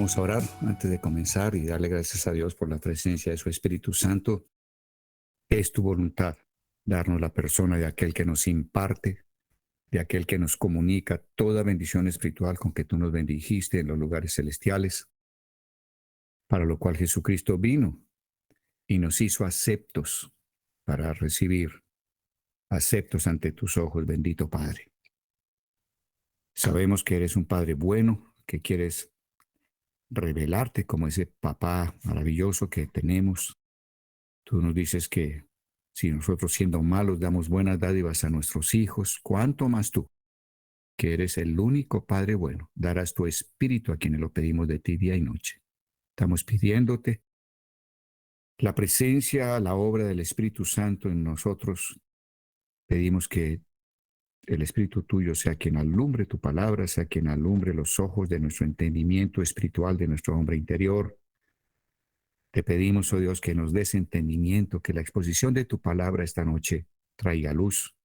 Vamos a orar antes de comenzar y darle gracias a Dios por la presencia de su Espíritu Santo. Es tu voluntad darnos la persona de aquel que nos imparte, de aquel que nos comunica toda bendición espiritual con que tú nos bendijiste en los lugares celestiales, para lo cual Jesucristo vino y nos hizo aceptos para recibir, aceptos ante tus ojos, bendito Padre. Sabemos que eres un Padre bueno, que quieres revelarte como ese papá maravilloso que tenemos. Tú nos dices que si nosotros siendo malos damos buenas dádivas a nuestros hijos, ¿cuánto más tú, que eres el único Padre bueno, darás tu espíritu a quienes lo pedimos de ti día y noche? Estamos pidiéndote la presencia, la obra del Espíritu Santo en nosotros. Pedimos que el Espíritu tuyo sea quien alumbre tu palabra, sea quien alumbre los ojos de nuestro entendimiento espiritual, de nuestro hombre interior. Te pedimos, oh Dios, que nos des entendimiento, que la exposición de tu palabra esta noche traiga luz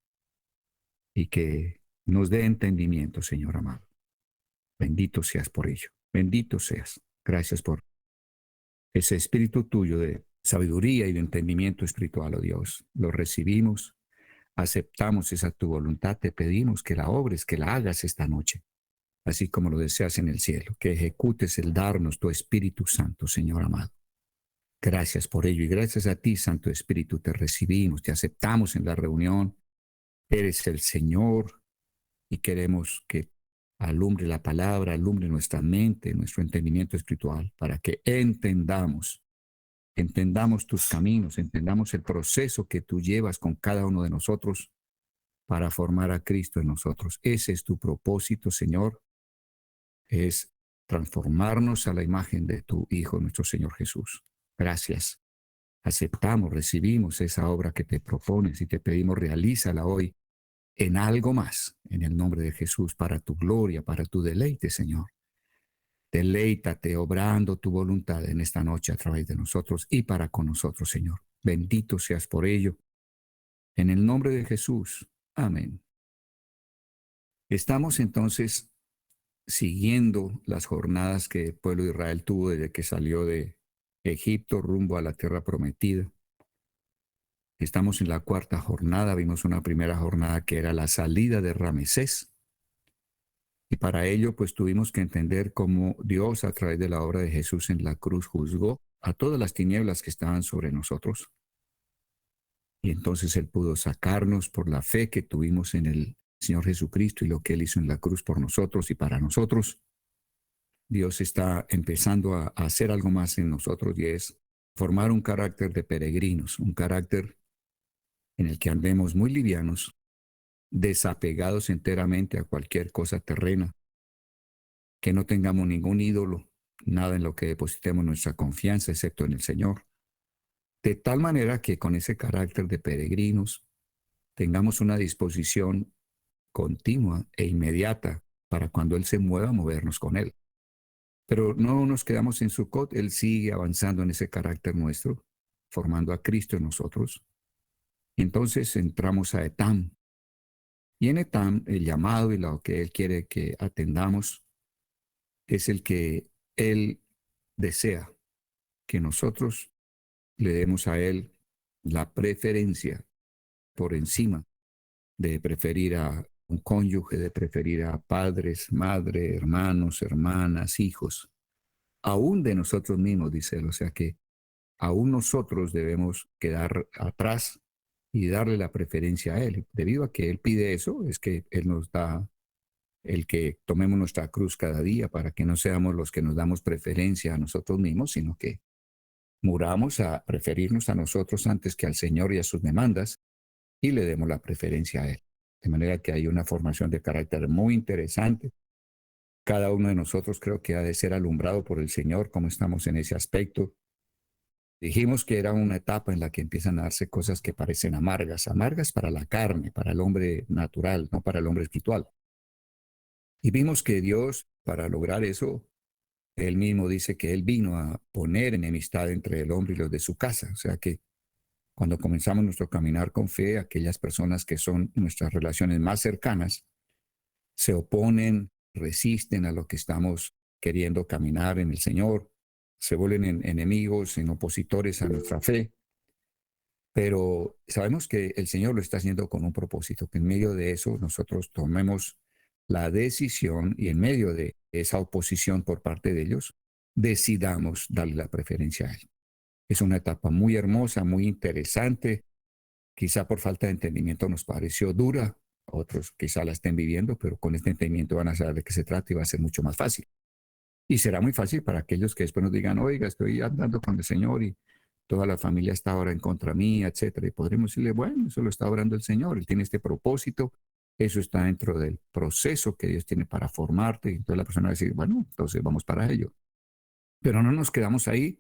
y que nos dé entendimiento, Señor amado. Bendito seas por ello. Bendito seas. Gracias por ese espíritu tuyo de sabiduría y de entendimiento espiritual, oh Dios. Lo recibimos, aceptamos esa tu voluntad, te pedimos que la obres, que la hagas esta noche, así como lo deseas en el cielo, que ejecutes el darnos tu Espíritu Santo, Señor amado. Gracias por ello y gracias a ti, Santo Espíritu, te recibimos, te aceptamos en la reunión. Eres el Señor y queremos que alumbre la palabra, alumbre nuestra mente, nuestro entendimiento espiritual, para que entendamos tus caminos, entendamos el proceso que tú llevas con cada uno de nosotros para formar a Cristo en nosotros. Ese es tu propósito, Señor, es transformarnos a la imagen de tu Hijo, nuestro Señor Jesús. Gracias. Aceptamos, recibimos esa obra que te propones y te pedimos realízala hoy en algo más, en el nombre de Jesús, para tu gloria, para tu deleite, Señor. Deleítate obrando tu voluntad en esta noche a través de nosotros y para con nosotros, Señor. Bendito seas por ello. En el nombre de Jesús. Amén. Estamos entonces siguiendo las jornadas que el pueblo de Israel tuvo desde que salió de Egipto rumbo a la tierra prometida. Estamos en la cuarta jornada. Vimos una primera jornada que era la salida de Ramesés. Y para ello, pues tuvimos que entender cómo Dios, a través de la obra de Jesús en la cruz, juzgó a todas las tinieblas que estaban sobre nosotros. Y entonces Él pudo sacarnos por la fe que tuvimos en el Señor Jesucristo y lo que Él hizo en la cruz por nosotros y para nosotros. Dios está empezando a hacer algo más en nosotros y es formar un carácter de peregrinos, un carácter en el que andemos muy livianos, desapegados enteramente a cualquier cosa terrena, que no tengamos ningún ídolo, nada en lo que depositemos nuestra confianza, excepto en el Señor. De tal manera que con ese carácter de peregrinos tengamos una disposición continua e inmediata para cuando Él se mueva, movernos con Él. Pero no nos quedamos en Sucot, Él sigue avanzando en ese carácter nuestro, formando a Cristo en nosotros. Entonces entramos a Etam. Y en Etam, el llamado y lo que Él quiere que atendamos es el que Él desea que nosotros le demos a Él la preferencia por encima de preferir a un cónyuge, de preferir a padres, madre, hermanos, hermanas, hijos, aún de nosotros mismos, dice Él. O sea que aún nosotros debemos quedar atrás y darle la preferencia a Él. Debido a que Él pide eso, es que Él nos da el que tomemos nuestra cruz cada día para que no seamos los que nos damos preferencia a nosotros mismos, sino que muramos a preferirnos a nosotros antes que al Señor y a sus demandas y le demos la preferencia a Él. De manera que hay una formación de carácter muy interesante. Cada uno de nosotros creo que ha de ser alumbrado por el Señor, cómo estamos en ese aspecto. Dijimos que era una etapa en la que empiezan a darse cosas que parecen amargas, amargas para la carne, para el hombre natural, no para el hombre espiritual. Y vimos que Dios, para lograr eso, Él mismo dice que Él vino a poner enemistad entre el hombre y los de su casa. O sea que cuando comenzamos nuestro caminar con fe, aquellas personas que son nuestras relaciones más cercanas se oponen, resisten a lo que estamos queriendo caminar en el Señor, se vuelven enemigos, en opositores a nuestra fe. Pero sabemos que el Señor lo está haciendo con un propósito, que en medio de eso nosotros tomemos la decisión y en medio de esa oposición por parte de ellos, decidamos darle la preferencia a Él. Es una etapa muy hermosa, muy interesante. Quizá por falta de entendimiento nos pareció dura, otros quizá la estén viviendo, pero con este entendimiento van a saber de qué se trata y va a ser mucho más fácil. Y será muy fácil para aquellos que después nos digan, oiga, estoy andando con el Señor y toda la familia está ahora en contra mía, etcétera. Y podremos decirle, bueno, eso lo está orando el Señor, Él tiene este propósito, eso está dentro del proceso que Dios tiene para formarte. Y entonces la persona va a decir, bueno, entonces vamos para ello. Pero no nos quedamos ahí,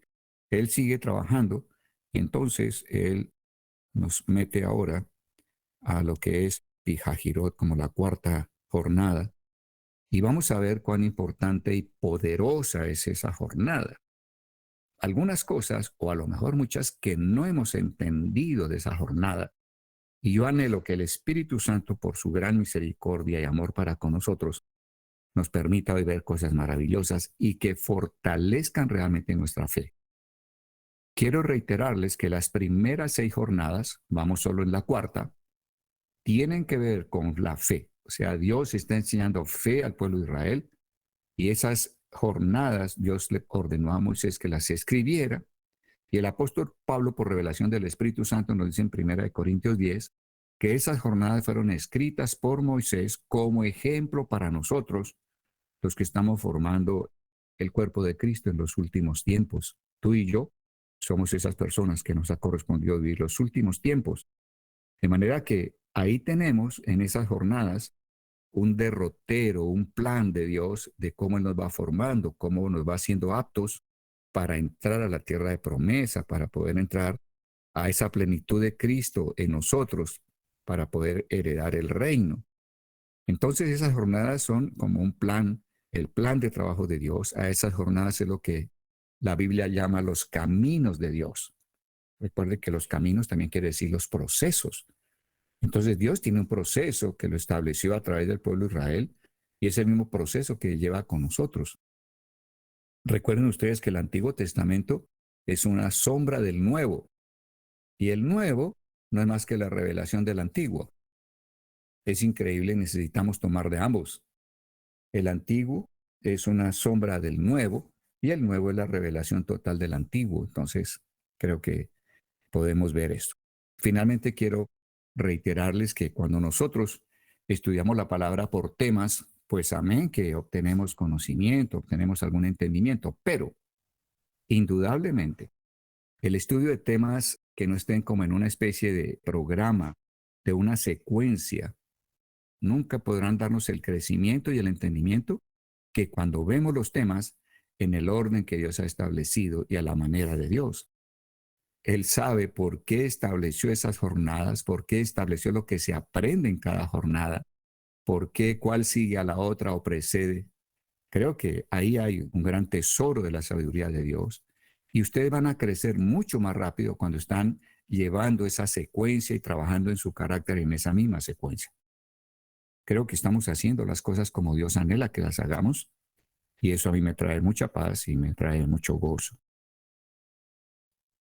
Él sigue trabajando y entonces Él nos mete ahora a lo que es Pijajirot como la cuarta jornada y vamos a ver cuán importante y poderosa es esa jornada. Algunas cosas, o a lo mejor muchas, que no hemos entendido de esa jornada. Y yo anhelo que el Espíritu Santo, por su gran misericordia y amor para con nosotros, nos permita hoy ver cosas maravillosas y que fortalezcan realmente nuestra fe. Quiero reiterarles que las primeras 6 jornadas, vamos solo en la cuarta, tienen que ver con la fe. O sea, Dios está enseñando fe al pueblo de Israel y esas jornadas Dios le ordenó a Moisés que las escribiera. Y el apóstol Pablo, por revelación del Espíritu Santo, nos dice en 1 Corintios 10 que esas jornadas fueron escritas por Moisés como ejemplo para nosotros, los que estamos formando el cuerpo de Cristo en los últimos tiempos. Tú y yo somos esas personas que nos ha correspondido vivir los últimos tiempos. De manera que ahí tenemos en esas jornadas un derrotero, un plan de Dios de cómo Él nos va formando, cómo nos va haciendo aptos para entrar a la tierra de promesa, para poder entrar a esa plenitud de Cristo en nosotros, para poder heredar el reino. Entonces esas jornadas son como un plan, el plan de trabajo de Dios. A esas jornadas es lo que la Biblia llama los caminos de Dios. Recuerde que los caminos también quiere decir los procesos. Entonces Dios tiene un proceso que lo estableció a través del pueblo de Israel y es el mismo proceso que lleva con nosotros. Recuerden ustedes que el Antiguo Testamento es una sombra del Nuevo y el Nuevo no es más que la revelación del Antiguo. Es increíble, necesitamos tomar de ambos. El Antiguo es una sombra del Nuevo y el Nuevo es la revelación total del Antiguo. Entonces, creo que podemos ver esto. Finalmente, quiero reiterarles que cuando nosotros estudiamos la palabra por temas, pues amén, que obtenemos conocimiento, obtenemos algún entendimiento, pero indudablemente el estudio de temas que no estén como en una especie de programa, de una secuencia, nunca podrán darnos el crecimiento y el entendimiento que cuando vemos los temas en el orden que Dios ha establecido y a la manera de Dios. Él sabe por qué estableció esas jornadas, por qué estableció lo que se aprende en cada jornada, por qué cuál sigue a la otra o precede. Creo que ahí hay un gran tesoro de la sabiduría de Dios. Y ustedes van a crecer mucho más rápido cuando están llevando esa secuencia y trabajando en su carácter en esa misma secuencia. Creo que estamos haciendo las cosas como Dios anhela que las hagamos y eso a mí me trae mucha paz y me trae mucho gozo.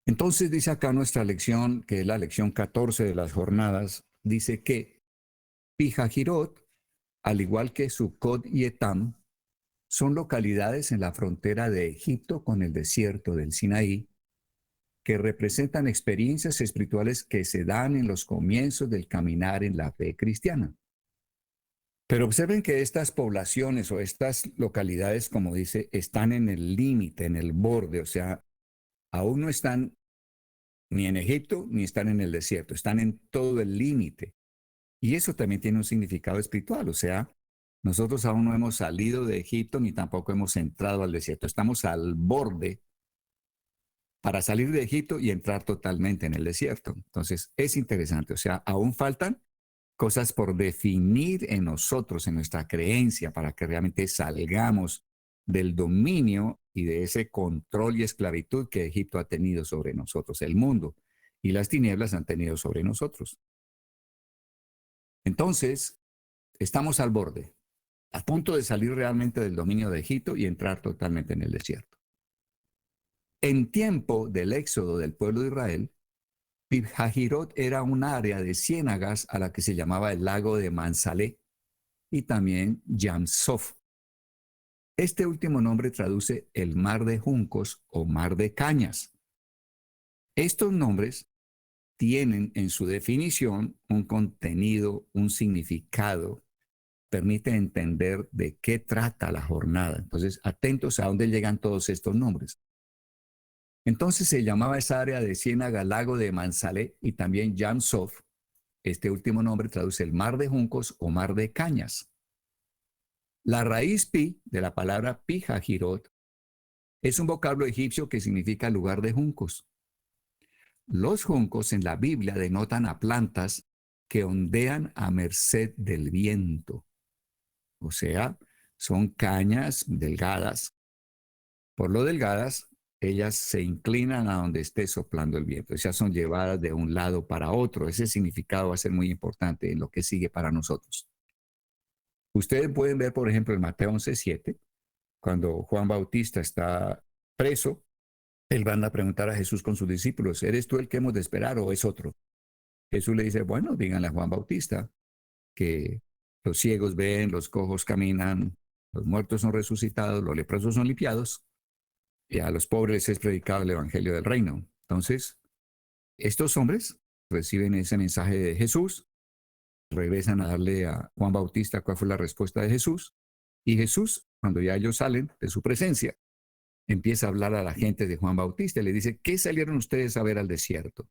Entonces dice acá nuestra lección, que es la lección 14 de las jornadas, dice que Pijajirot, al igual que Sucot y Etam, son localidades en la frontera de Egipto con el desierto del Sinaí, que representan experiencias espirituales que se dan en los comienzos del caminar en la fe cristiana. Pero observen que estas poblaciones o estas localidades, como dice, están en el límite, en el borde, o sea, aún no están ni en Egipto ni están en el desierto, están en todo el límite. Y eso también tiene un significado espiritual, o sea, nosotros aún no hemos salido de Egipto ni tampoco hemos entrado al desierto, estamos al borde para salir de Egipto y entrar totalmente en el desierto. Entonces, es interesante, o sea, aún faltan cosas por definir en nosotros, en nuestra creencia, para que realmente salgamos del dominio y de ese control y esclavitud que Egipto ha tenido sobre nosotros, el mundo, y las tinieblas han tenido sobre nosotros. Entonces, estamos al borde. a punto de salir realmente del dominio de Egipto y entrar totalmente en el desierto. En tiempo del éxodo del pueblo de Israel, Pibhahirot era un área de ciénagas a la que se llamaba el lago de Mansalé y también Yamsof. Este último nombre traduce el mar de juncos o mar de cañas. Estos nombres tienen en su definición un contenido, un significado, permite entender de qué trata la jornada. Entonces, atentos a dónde llegan todos estos nombres. Entonces se llamaba esa área de Ciénaga lago de Mansalé y también Yamsof. Este último nombre traduce el mar de juncos o mar de cañas. La raíz pi de la palabra Pihahirot es un vocablo egipcio que significa lugar de juncos. Los juncos en la Biblia denotan a plantas que ondean a merced del viento. O sea, son cañas delgadas. Por lo delgadas, ellas se inclinan a donde esté soplando el viento. O sea, son llevadas de un lado para otro. Ese significado va a ser muy importante en lo que sigue para nosotros. Ustedes pueden ver, por ejemplo, en Mateo 11:7, cuando Juan Bautista está preso, él va a preguntar a Jesús con sus discípulos, ¿eres tú el que hemos de esperar o es otro? Jesús le dice, bueno, díganle a Juan Bautista que los ciegos ven, los cojos caminan, los muertos son resucitados, los leprosos son limpiados, y a los pobres es predicado el evangelio del reino. Entonces, estos hombres reciben ese mensaje de Jesús, regresan a darle a Juan Bautista cuál fue la respuesta de Jesús, y Jesús, cuando ya ellos salen de su presencia, empieza a hablar a la gente de Juan Bautista y le dice, ¿qué salieron ustedes a ver al desierto?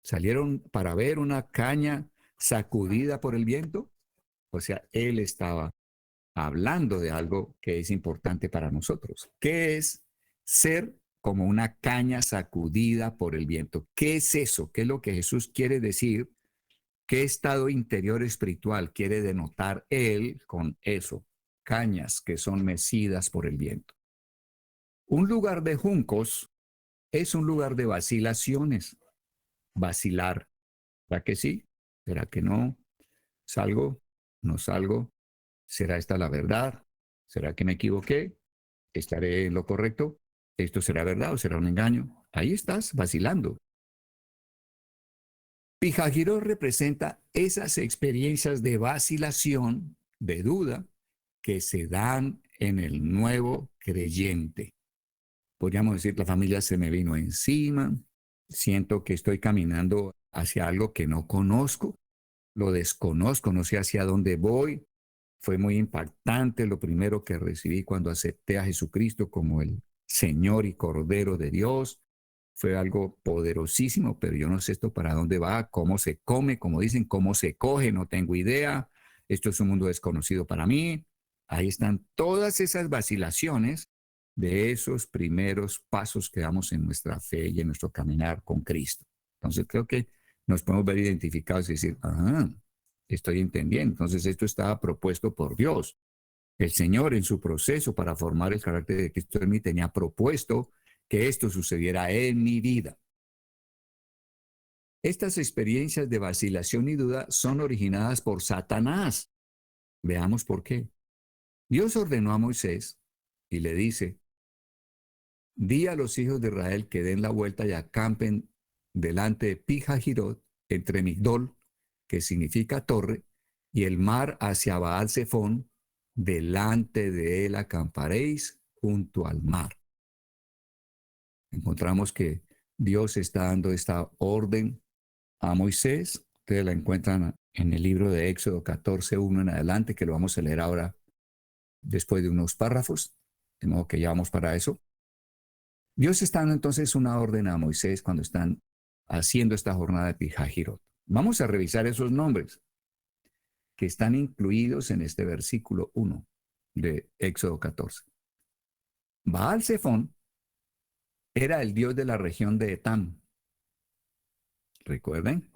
¿Salieron para ver una caña sacudida por el viento? O sea, él estaba hablando de algo que es importante para nosotros. ¿Qué es ser como una caña sacudida por el viento? ¿Qué es eso? ¿Qué es lo que Jesús quiere decir? ¿Qué estado interior espiritual quiere denotar él con eso? Cañas que son mecidas por el viento. Un lugar de juncos es un lugar de vacilaciones. Vacilar. ¿Será que sí? ¿Será que no? ¿Salgo? ¿No salgo? ¿Será esta la verdad? ¿Será que me equivoqué? ¿Estaré en lo correcto? ¿Esto será verdad o será un engaño? Ahí estás, vacilando. Pijajiró representa esas experiencias de vacilación, de duda, que se dan en el nuevo creyente. Podríamos decir, la familia se me vino encima, siento que estoy caminando hacia algo que no conozco, lo desconozco, no sé hacia dónde voy. Fue muy impactante lo primero que recibí cuando acepté a Jesucristo como el Señor y Cordero de Dios. Fue algo poderosísimo, pero yo no sé esto para dónde va, cómo se come, como dicen, cómo se coge, no tengo idea. Esto es un mundo desconocido para mí. Ahí están todas esas vacilaciones de esos primeros pasos que damos en nuestra fe y en nuestro caminar con Cristo. Entonces creo que nos podemos ver identificados y decir, estoy entendiendo. Entonces esto estaba propuesto por Dios. El Señor en su proceso para formar el carácter de Cristo en mí tenía propuesto que esto sucediera en mi vida. Estas experiencias de vacilación y duda son originadas por Satanás. Veamos por qué. Dios ordenó a Moisés y le dice, di a los hijos de Israel que den la vuelta y acampen delante de Pijajirot, entre Migdol, que significa torre, y el mar hacia Baal-Zephón, delante de él acamparéis junto al mar. Encontramos que Dios está dando esta orden a Moisés. Ustedes la encuentran en el libro de Éxodo 14:1 en adelante, que lo vamos a leer ahora después de unos párrafos, de modo que ya vamos para eso. Dios está dando entonces una orden a Moisés cuando están haciendo esta jornada de Pijajirot. Vamos a revisar esos nombres que están incluidos en este versículo 1 de Éxodo 14. Baal-Zephón era el dios de la región de Etam. Recuerden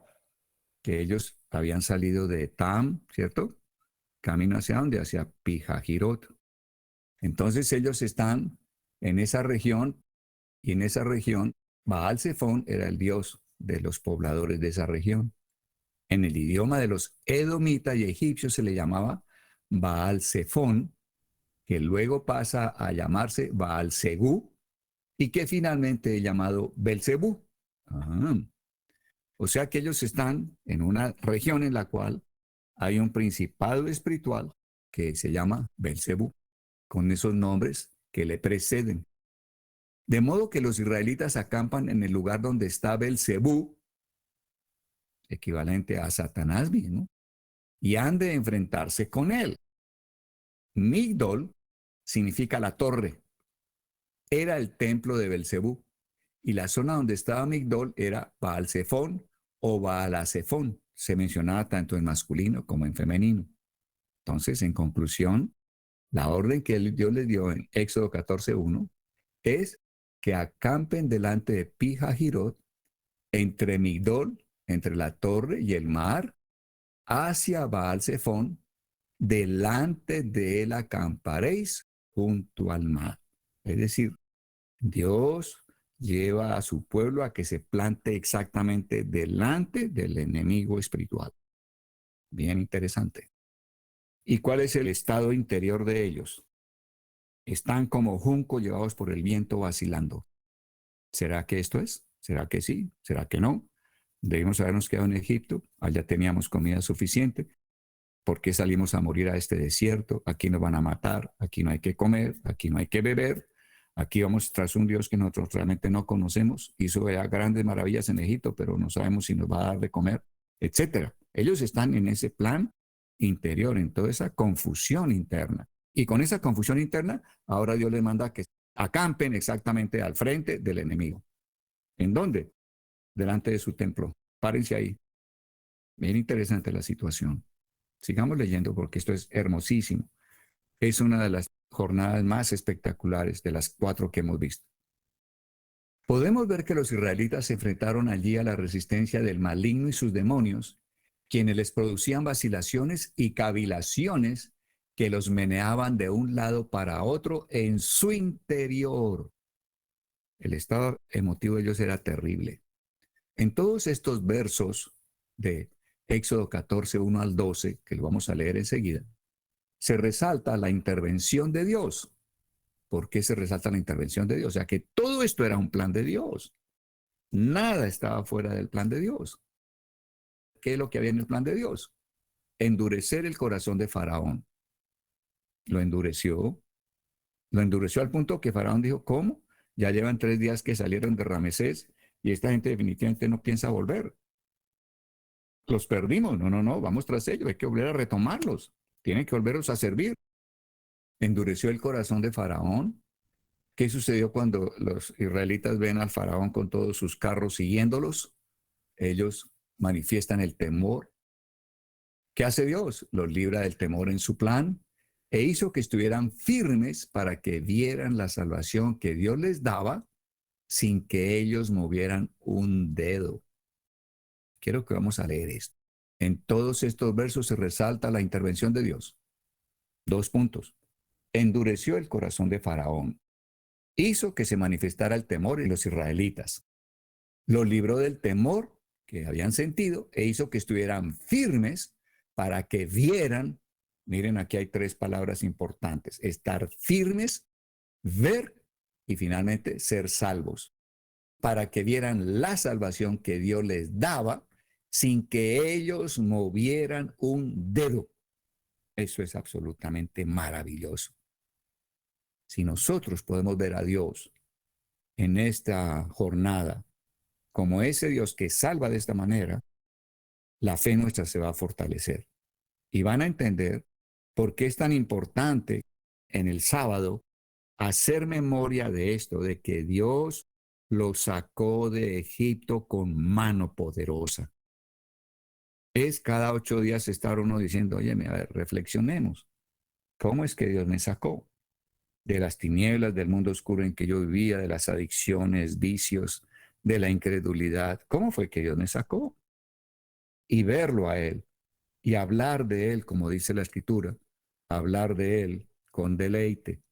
que ellos habían salido de Etam, ¿cierto? Camino hacia dónde? Hacia Pijajirot. Entonces ellos están en esa región y en esa región Baal-Zephón era el dios de los pobladores de esa región. En el idioma de los edomitas y egipcios se le llamaba Baal Zephón, que luego pasa a llamarse Baal Zegú y que finalmente es llamado Belcebú. Ajá. O sea que ellos están en una región en la cual hay un principado espiritual que se llama Belcebú, con esos nombres que le preceden. De modo que los israelitas acampan en el lugar donde está Belcebú, equivalente a Satanás mismo, y han de enfrentarse con él. Migdol significa la torre. Era el templo de Belcebú. Y la zona donde estaba Migdol era Baal-Zephón o Baal-Zephón. Se mencionaba tanto en masculino como en femenino. Entonces, en conclusión, la orden que Dios les dio en Éxodo 14:1 es que acampen delante de Pi-Hahirot, entre Migdol, entre la torre y el mar, hacia Baal-Zephón, delante de él acamparéis junto al mar. Es decir, Dios lleva a su pueblo a que se plante exactamente delante del enemigo espiritual. Bien interesante. ¿Y cuál es el estado interior de ellos? Están como juncos llevados por el viento vacilando. ¿Será que esto es? ¿Será que sí? ¿Será que no? Debimos habernos quedado en Egipto. Allá teníamos comida suficiente. ¿Por qué salimos a morir a este desierto? Aquí nos van a matar, aquí no hay que comer, aquí no hay que beber, aquí vamos tras un Dios que nosotros realmente no conocemos. Hizo ya grandes maravillas en Egipto, pero no sabemos si nos va a dar de comer, etcétera. Ellos están en ese plan interior, en toda esa confusión interna. Y con esa confusión interna, ahora Dios les manda que acampen exactamente al frente del enemigo. ¿En dónde? Delante de su templo. Párense ahí. Bien interesante la situación. Sigamos leyendo porque esto es hermosísimo. Es una de las jornadas más espectaculares de las 4 que hemos visto. Podemos ver que los israelitas se enfrentaron allí a la resistencia del maligno y sus demonios, quienes les producían vacilaciones y cavilaciones que los meneaban de un lado para otro en su interior. El estado emotivo de ellos era terrible. En todos estos versos de Éxodo 14, 1 al 12, que lo vamos a leer enseguida, se resalta la intervención de Dios. ¿Por qué se resalta la intervención de Dios? O sea que todo esto era un plan de Dios. Nada estaba fuera del plan de Dios. ¿Qué es lo que había en el plan de Dios? Endurecer el corazón de Faraón. Lo endureció. Lo endureció al punto que Faraón dijo, ¿cómo? Ya llevan 3 días que salieron de Ramesés y esta gente definitivamente no piensa volver. Los perdimos. No, no, no, vamos tras ellos. Hay que volver a retomarlos. Tienen que volverlos a servir. Endureció el corazón de Faraón. ¿Qué sucedió cuando los israelitas ven al faraón con todos sus carros siguiéndolos? Ellos manifiestan el temor. ¿Qué hace Dios? Los libra del temor en su plan e hizo que estuvieran firmes para que vieran la salvación que Dios les daba sin que ellos movieran un dedo. Quiero que vamos a leer esto. En todos estos versos se resalta la intervención de Dios. 2 puntos. Endureció el corazón de Faraón. Hizo que se manifestara el temor en los israelitas. Los libró del temor que habían sentido e hizo que estuvieran firmes para que vieran, miren, aquí hay 3 palabras importantes, estar firmes, ver y finalmente ser salvos, para que vieran la salvación que Dios les daba sin que ellos movieran un dedo. Eso es absolutamente maravilloso. Si nosotros podemos ver a Dios en esta jornada como ese Dios que salva de esta manera, la fe nuestra se va a fortalecer. Y van a entender por qué es tan importante en el sábado hacer memoria de esto, de que Dios los sacó de Egipto con mano poderosa. Es cada 8 días estar uno diciendo, oye, a ver, reflexionemos. ¿Cómo es que Dios me sacó? De las tinieblas, del mundo oscuro en que yo vivía, de las adicciones, vicios, de la incredulidad. ¿Cómo fue que Dios me sacó? Y verlo a Él y hablar de Él, como dice la Escritura, hablar de Él con deleite,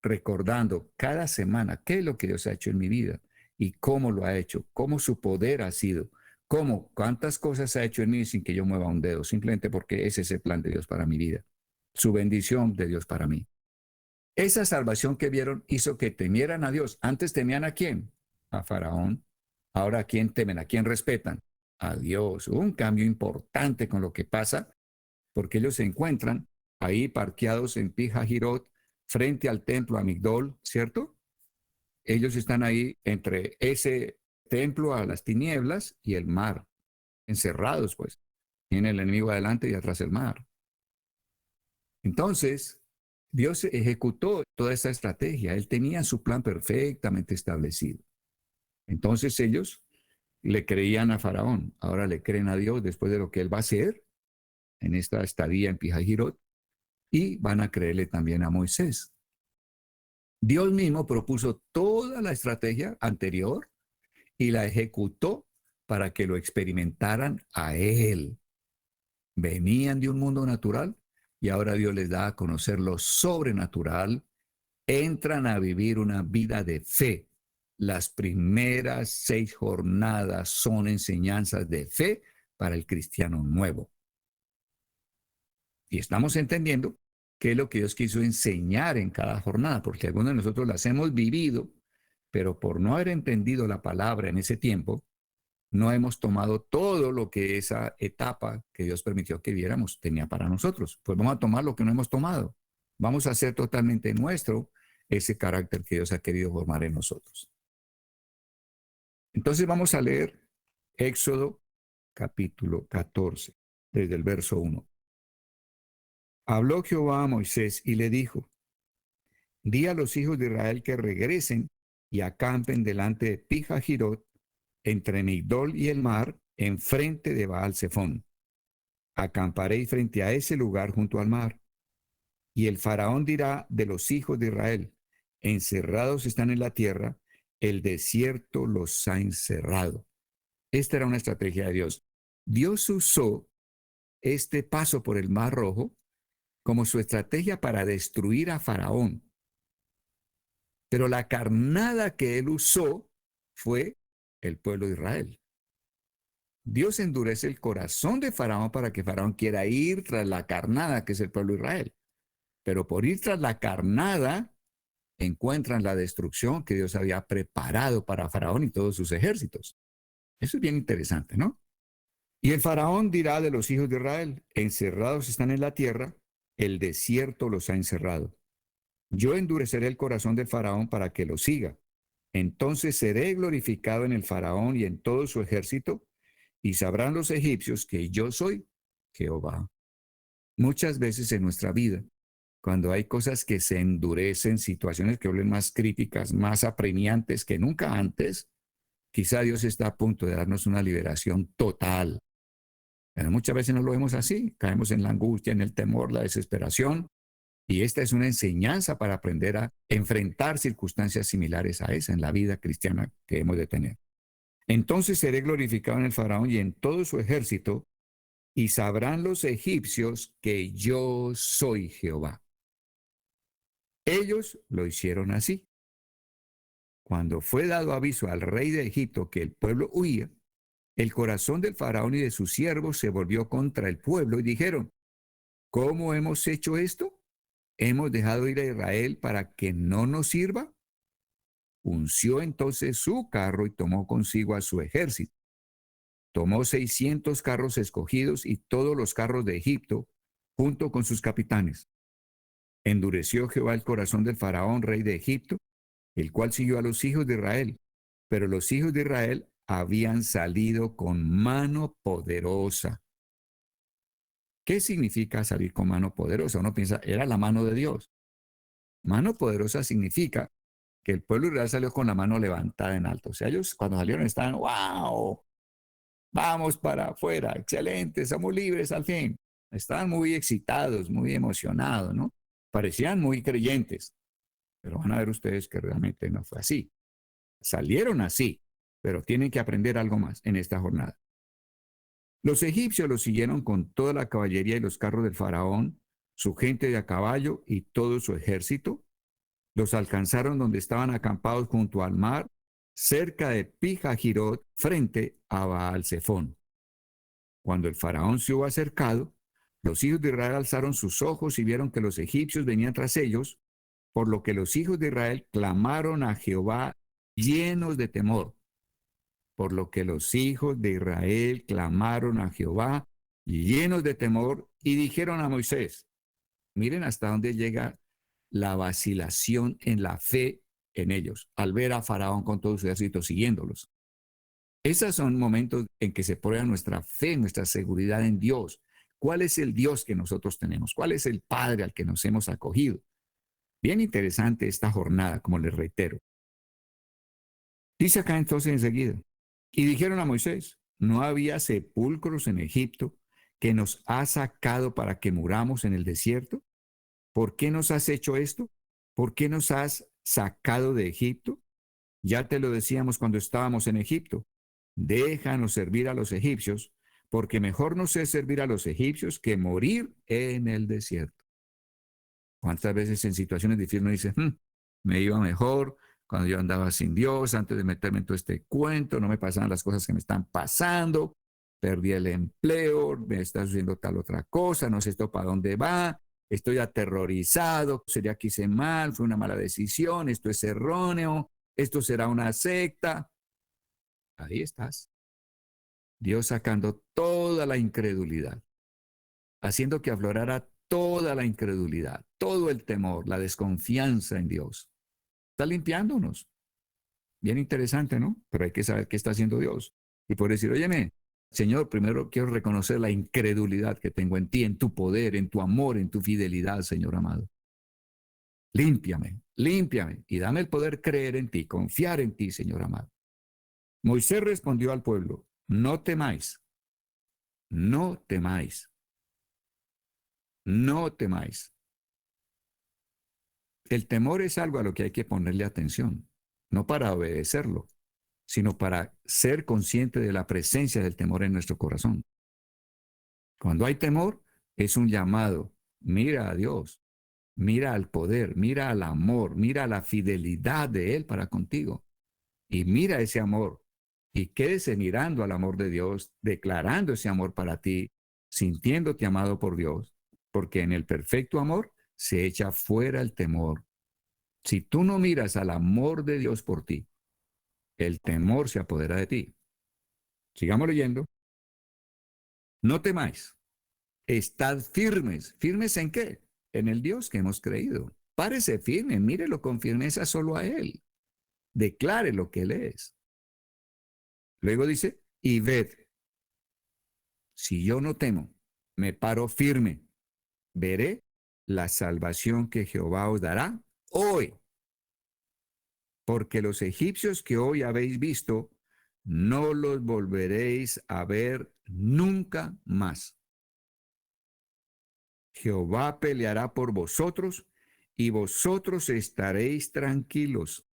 recordando cada semana qué es lo que Dios ha hecho en mi vida y cómo lo ha hecho, cómo su poder ha sido, cuántas cosas ha hecho en mí sin que yo mueva un dedo, simplemente porque ese es el plan de Dios para mi vida. su bendición de Dios para mí. Esa salvación que vieron hizo que temieran a Dios. Antes temían ¿a quién? A Faraón. Ahora ¿a quién temen? ¿A quién respetan? A Dios. Hubo un cambio importante con lo que pasa porque ellos se encuentran ahí parqueados en Pijajirot frente al templo Amigdol, ¿cierto? Ellos están ahí entre ese templo a las tinieblas y el mar, encerrados pues. Tiene el enemigo adelante y atrás el mar. Entonces, Dios ejecutó toda esta estrategia. Él tenía su plan perfectamente establecido. Entonces ellos le creían a Faraón. Ahora le creen a Dios después de lo que él va a hacer en esta estadía en Pijajirot y van a creerle también a Moisés. Dios mismo propuso toda la estrategia anterior y la ejecutó para que lo experimentaran a él. Venían de un mundo natural y ahora Dios les da a conocer lo sobrenatural, entran a vivir una vida de fe. Las primeras 6 jornadas son enseñanzas de fe para el cristiano nuevo. Y estamos entendiendo qué es lo que Dios quiso enseñar en cada jornada, porque algunos de nosotros las hemos vivido, pero por no haber entendido la palabra en ese tiempo, no hemos tomado todo lo que esa etapa que Dios permitió que viéramos tenía para nosotros. Pues vamos a tomar lo que no hemos tomado. Vamos a hacer totalmente nuestro ese carácter que Dios ha querido formar en nosotros. Entonces vamos a leer Éxodo capítulo 14, desde el verso 1. Habló Jehová a Moisés y le dijo: di a los hijos de Israel que regresen y acampen delante de Pijajirot, entre Migdol y el mar, enfrente de Baal-Zephón. Acamparéis frente a ese lugar junto al mar. Y el faraón dirá de los hijos de Israel: encerrados están en la tierra, el desierto los ha encerrado. Esta era una estrategia de Dios. Dios usó este paso por el Mar Rojo como su estrategia para destruir a Faraón. Pero la carnada que él usó fue el pueblo de Israel. Dios endurece el corazón de Faraón para que Faraón quiera ir tras la carnada, que es el pueblo de Israel. Pero por ir tras la carnada, encuentran la destrucción que Dios había preparado para Faraón y todos sus ejércitos. Eso es bien interesante, ¿no? Y el Faraón dirá de los hijos de Israel: encerrados están en la tierra, el desierto los ha encerrado. Yo endureceré el corazón del Faraón para que lo siga. Entonces seré glorificado en el Faraón y en todo su ejército, y sabrán los egipcios que yo soy Jehová. Muchas veces en nuestra vida, cuando hay cosas que se endurecen, situaciones que vuelven más críticas, más apremiantes que nunca antes, quizá Dios está a punto de darnos una liberación total. Pero muchas veces no lo vemos así, caemos en la angustia, en el temor, la desesperación, y esta es una enseñanza para aprender a enfrentar circunstancias similares a esa en la vida cristiana que hemos de tener. Entonces seré glorificado en el Faraón y en todo su ejército, y sabrán los egipcios que yo soy Jehová. Ellos lo hicieron así. Cuando fue dado aviso al rey de Egipto que el pueblo huía, el corazón del Faraón y de sus siervos se volvió contra el pueblo y dijeron: ¿cómo hemos hecho esto? ¿Hemos dejado ir a Israel para que no nos sirva? Unció entonces su carro y tomó consigo a su ejército. Tomó 600 carros escogidos y todos los carros de Egipto, junto con sus capitanes. Endureció Jehová el corazón del Faraón, rey de Egipto, el cual siguió a los hijos de Israel. Pero los hijos de Israel habían salido con mano poderosa. ¿Qué significa salir con mano poderosa? Uno piensa, era la mano de Dios. Mano poderosa significa que el pueblo de Israel salió con la mano levantada en alto. O sea, ellos cuando salieron estaban: ¡wow! Vamos para afuera, excelente, somos libres al fin. Estaban muy excitados, muy emocionados, ¿no? Parecían muy creyentes, pero van a ver ustedes que realmente no fue así. Salieron así, pero tienen que aprender algo más en esta jornada. Los egipcios los siguieron con toda la caballería y los carros del faraón, su gente de a caballo y todo su ejército. Los alcanzaron donde estaban acampados junto al mar, cerca de Pijajirot, frente a Baal-Zephón. Cuando el faraón se hubo acercado, Los hijos de Israel alzaron sus ojos y vieron que los egipcios venían tras ellos, por lo que los hijos de Israel clamaron a Jehová llenos de temor. Por lo que los hijos de Israel clamaron a Jehová llenos de temor y dijeron a Moisés, miren hasta dónde llega la vacilación en la fe en ellos, al ver a Faraón con todo su ejército siguiéndolos. Esos son momentos en que se prueba nuestra fe, nuestra seguridad en Dios. ¿Cuál es el Dios que nosotros tenemos? ¿Cuál es el Padre al que nos hemos acogido? Bien interesante esta jornada, como les reitero. Dice acá entonces enseguida, y dijeron a Moisés, ¿no había sepulcros en Egipto que nos ha sacado para que muramos en el desierto? ¿Por qué nos has hecho esto? ¿Por qué nos has sacado de Egipto? Ya te lo decíamos cuando estábamos en Egipto. Déjanos servir a los egipcios, porque mejor nos es servir a los egipcios que morir en el desierto. ¿Cuántas veces en situaciones difíciles uno dice, me iba mejor cuando yo andaba sin Dios, antes de meterme en todo este cuento, no me pasaban las cosas que me están pasando, perdí el empleo, me está sucediendo tal otra cosa, no sé esto para dónde va, estoy aterrorizado, sería que hice mal, fue una mala decisión, esto es erróneo, esto será una secta? Ahí estás. Dios sacando toda la incredulidad, haciendo que aflorara toda la incredulidad, todo el temor, la desconfianza en Dios. Está limpiándonos. Bien interesante, ¿no? Pero hay que saber qué está haciendo Dios. Y por decir, óyeme, Señor, primero quiero reconocer la incredulidad que tengo en ti, en tu poder, en tu amor, en tu fidelidad, Señor amado. Límpiame, límpiame y dame el poder creer en ti, confiar en ti, Señor amado. Moisés respondió al pueblo, no temáis, no temáis, no temáis. El temor es algo a lo que hay que ponerle atención, no para obedecerlo, sino para ser consciente de la presencia del temor en nuestro corazón. Cuando hay temor, es un llamado. Mira a Dios, mira al poder, mira al amor, mira a la fidelidad de Él para contigo. Y mira ese amor. Y quédese mirando al amor de Dios, declarando ese amor para ti, sintiéndote amado por Dios, porque en el perfecto amor se echa fuera el temor. Si tú no miras al amor de Dios por ti, el temor se apodera de ti. Sigamos leyendo. No temáis. Estad firmes. ¿Firmes en qué? En el Dios que hemos creído. Párese firme, mírelo con firmeza solo a Él. Declare lo que Él es. Luego dice, y ved, si yo no temo, me paro firme, veré la salvación que Jehová os dará hoy. Porque los egipcios que hoy habéis visto, no los volveréis a ver nunca más. Jehová peleará por vosotros y vosotros estaréis tranquilos.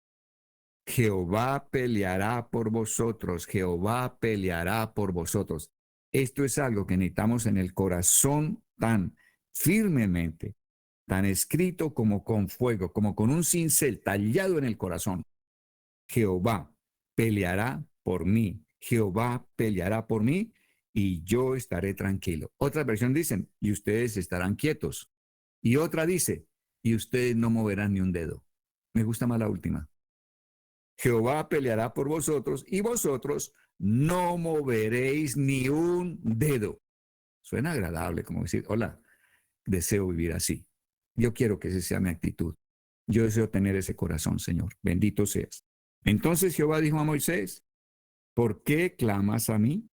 Jehová peleará por vosotros, Jehová peleará por vosotros. Esto es algo que necesitamos en el corazón tan firmemente, tan escrito como con fuego, como con un cincel tallado en el corazón. Jehová peleará por mí, Jehová peleará por mí y yo estaré tranquilo. Otra versión dicen, y ustedes estarán quietos. Y otra dice, y ustedes no moverán ni un dedo. Me gusta más la última. Jehová peleará por vosotros y vosotros no moveréis ni un dedo. Suena agradable, como decir, hola, deseo vivir así. Yo quiero que esa sea mi actitud. Yo deseo tener ese corazón, Señor. Bendito seas. Entonces Jehová dijo a Moisés, ¿por qué clamas a mí?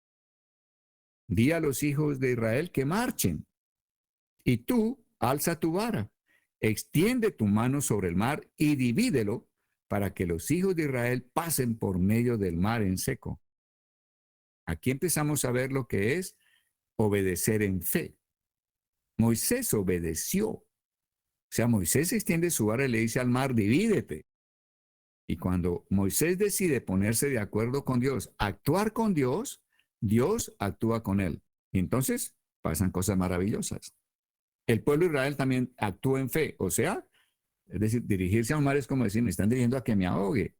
Di a los hijos de Israel que marchen. Y tú, alza tu vara, extiende tu mano sobre el mar y divídelo para que los hijos de Israel pasen por medio del mar en seco. Aquí empezamos a ver lo que es obedecer en fe. Moisés obedeció. O sea, Moisés extiende su vara y le dice al mar, divídete. Y cuando Moisés decide ponerse de acuerdo con Dios, actuar con Dios, Dios actúa con él. Y entonces pasan cosas maravillosas. El pueblo de Israel también actúa en fe. O sea, es decir, dirigirse a un mar es como decir, me están dirigiendo a que me ahogue.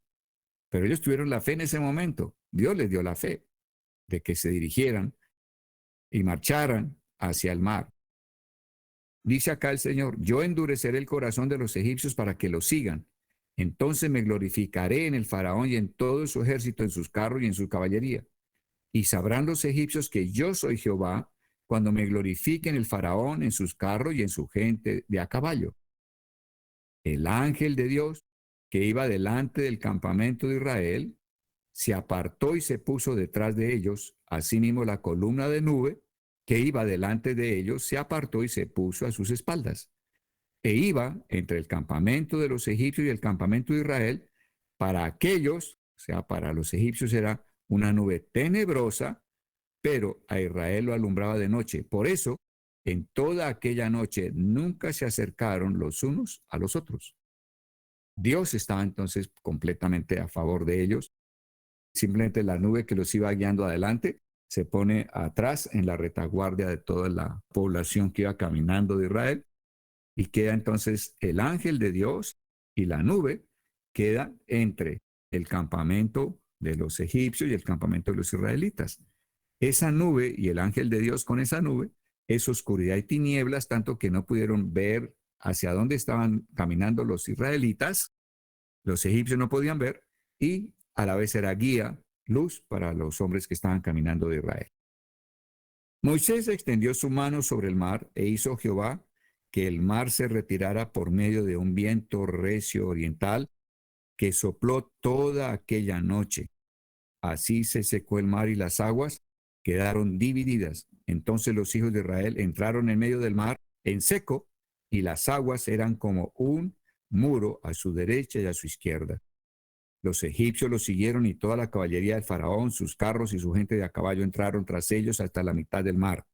Pero ellos tuvieron la fe en ese momento. Dios les dio la fe de que se dirigieran y marcharan hacia el mar. Dice acá el Señor, yo endureceré el corazón de los egipcios para que los sigan. Entonces me glorificaré en el faraón y en todo su ejército, en sus carros y en su caballería. Y sabrán los egipcios que yo soy Jehová cuando me glorifiquen el faraón en sus carros y en su gente de a caballo. El ángel de Dios que iba delante del campamento de Israel se apartó y se puso detrás de ellos. Asimismo la columna de nube que iba delante de ellos se apartó y se puso a sus espaldas. E iba entre el campamento de los egipcios y el campamento de Israel. Para aquellos, o sea, para los egipcios era una nube tenebrosa, pero a Israel lo alumbraba de noche. Por eso, en toda aquella noche nunca se acercaron los unos a los otros. Dios estaba entonces completamente a favor de ellos. Simplemente la nube que los iba guiando adelante se pone atrás en la retaguardia de toda la población que iba caminando de Israel, y queda entonces el ángel de Dios, y la nube queda entre el campamento de los egipcios y el campamento de los israelitas. Esa nube y el ángel de Dios con esa nube es oscuridad y tinieblas, tanto que no pudieron ver hacia dónde estaban caminando los israelitas, los egipcios no podían ver, y a la vez era guía, luz para los hombres que estaban caminando de Israel. Moisés extendió su mano sobre el mar e hizo Jehová que el mar se retirara por medio de un viento recio oriental que sopló toda aquella noche. Así se secó el mar y las aguas quedaron divididas. Entonces los hijos de Israel entraron en medio del mar en seco, y las aguas eran como un muro a su derecha y a su izquierda. Los egipcios los siguieron, y toda la caballería del faraón, sus carros y su gente de a caballo entraron tras ellos hasta la mitad del mar.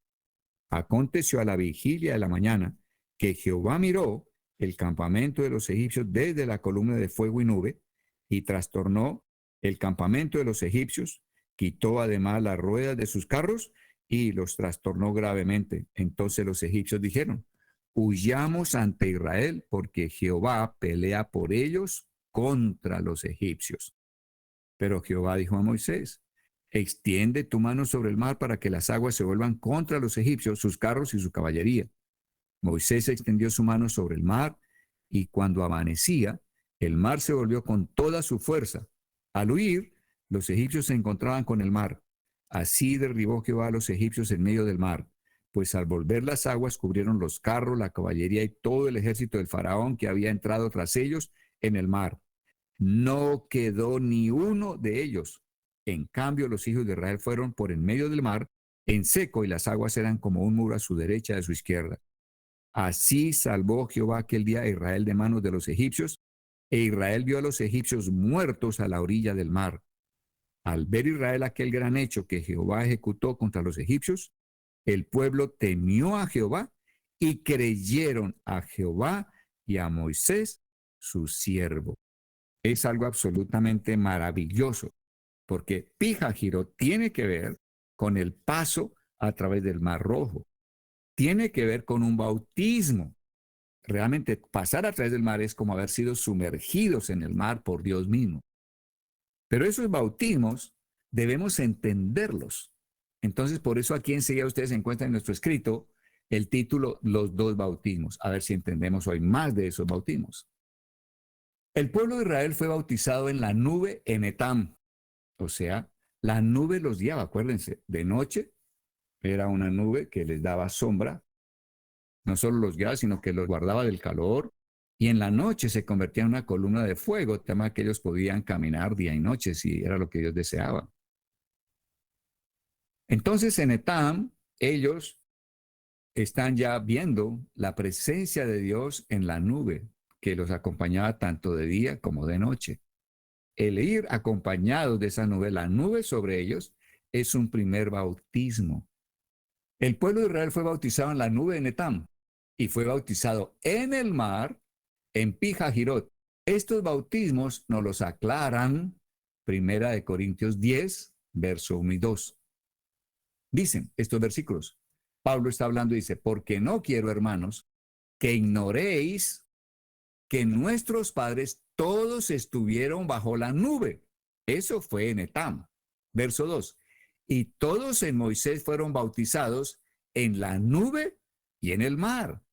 Aconteció a la vigilia de la mañana que Jehová miró el campamento de los egipcios desde la columna de fuego y nube, y trastornó el campamento de los egipcios, quitó además las ruedas de sus carros y los trastornó gravemente. Entonces los egipcios dijeron: huyamos ante Israel, porque Jehová pelea por ellos contra los egipcios. Pero Jehová dijo a Moisés: extiende tu mano sobre el mar para que las aguas se vuelvan contra los egipcios, sus carros y su caballería. Moisés extendió su mano sobre el mar, y cuando amanecía, el mar se volvió con toda su fuerza. Al huir, los egipcios se encontraban con el mar. Así derribó Jehová a los egipcios en medio del mar, pues al volver las aguas cubrieron los carros, la caballería y todo el ejército del faraón que había entrado tras ellos en el mar. No quedó ni uno de ellos. En cambio, los hijos de Israel fueron por en medio del mar en seco, y las aguas eran como un muro a su derecha y a su izquierda. Así salvó Jehová aquel día a Israel de manos de los egipcios, e Israel vio a los egipcios muertos a la orilla del mar. Al ver Israel aquel gran hecho que Jehová ejecutó contra los egipcios, el pueblo temió a Jehová y creyeron a Jehová y a Moisés, su siervo. Es algo absolutamente maravilloso, porque Pijajirot tiene que ver con el paso a través del Mar Rojo. Tiene que ver con un bautismo. Realmente pasar a través del mar es como haber sido sumergidos en el mar por Dios mismo. Pero esos bautismos debemos entenderlos. Entonces, por eso aquí enseguida ustedes encuentran en nuestro escrito el título Los dos bautismos. A ver si entendemos hoy más de esos bautismos. El pueblo de Israel fue bautizado en la nube en Etam. O sea, la nube los guiaba, acuérdense, de noche era una nube que les daba sombra. No solo los guiaba, sino que los guardaba del calor. Y en la noche se convertía en una columna de fuego, tema que ellos podían caminar día y noche si era lo que Dios deseaba. Entonces en Etam, ellos están ya viendo la presencia de Dios en la nube, que los acompañaba tanto de día como de noche. El ir acompañados de esa nube, la nube sobre ellos, es un primer bautismo. El pueblo de Israel fue bautizado en la nube en Etam y fue bautizado en el mar en Pijajirot. Estos bautismos nos los aclaran 1 Corintios 10, verso 1 y 2. Dicen estos versículos. Pablo está hablando y dice: porque no quiero, hermanos, que ignoréis que nuestros padres todos estuvieron bajo la nube. Eso fue en Etam. Verso 2. Y todos en Moisés fueron bautizados en la nube y en el mar.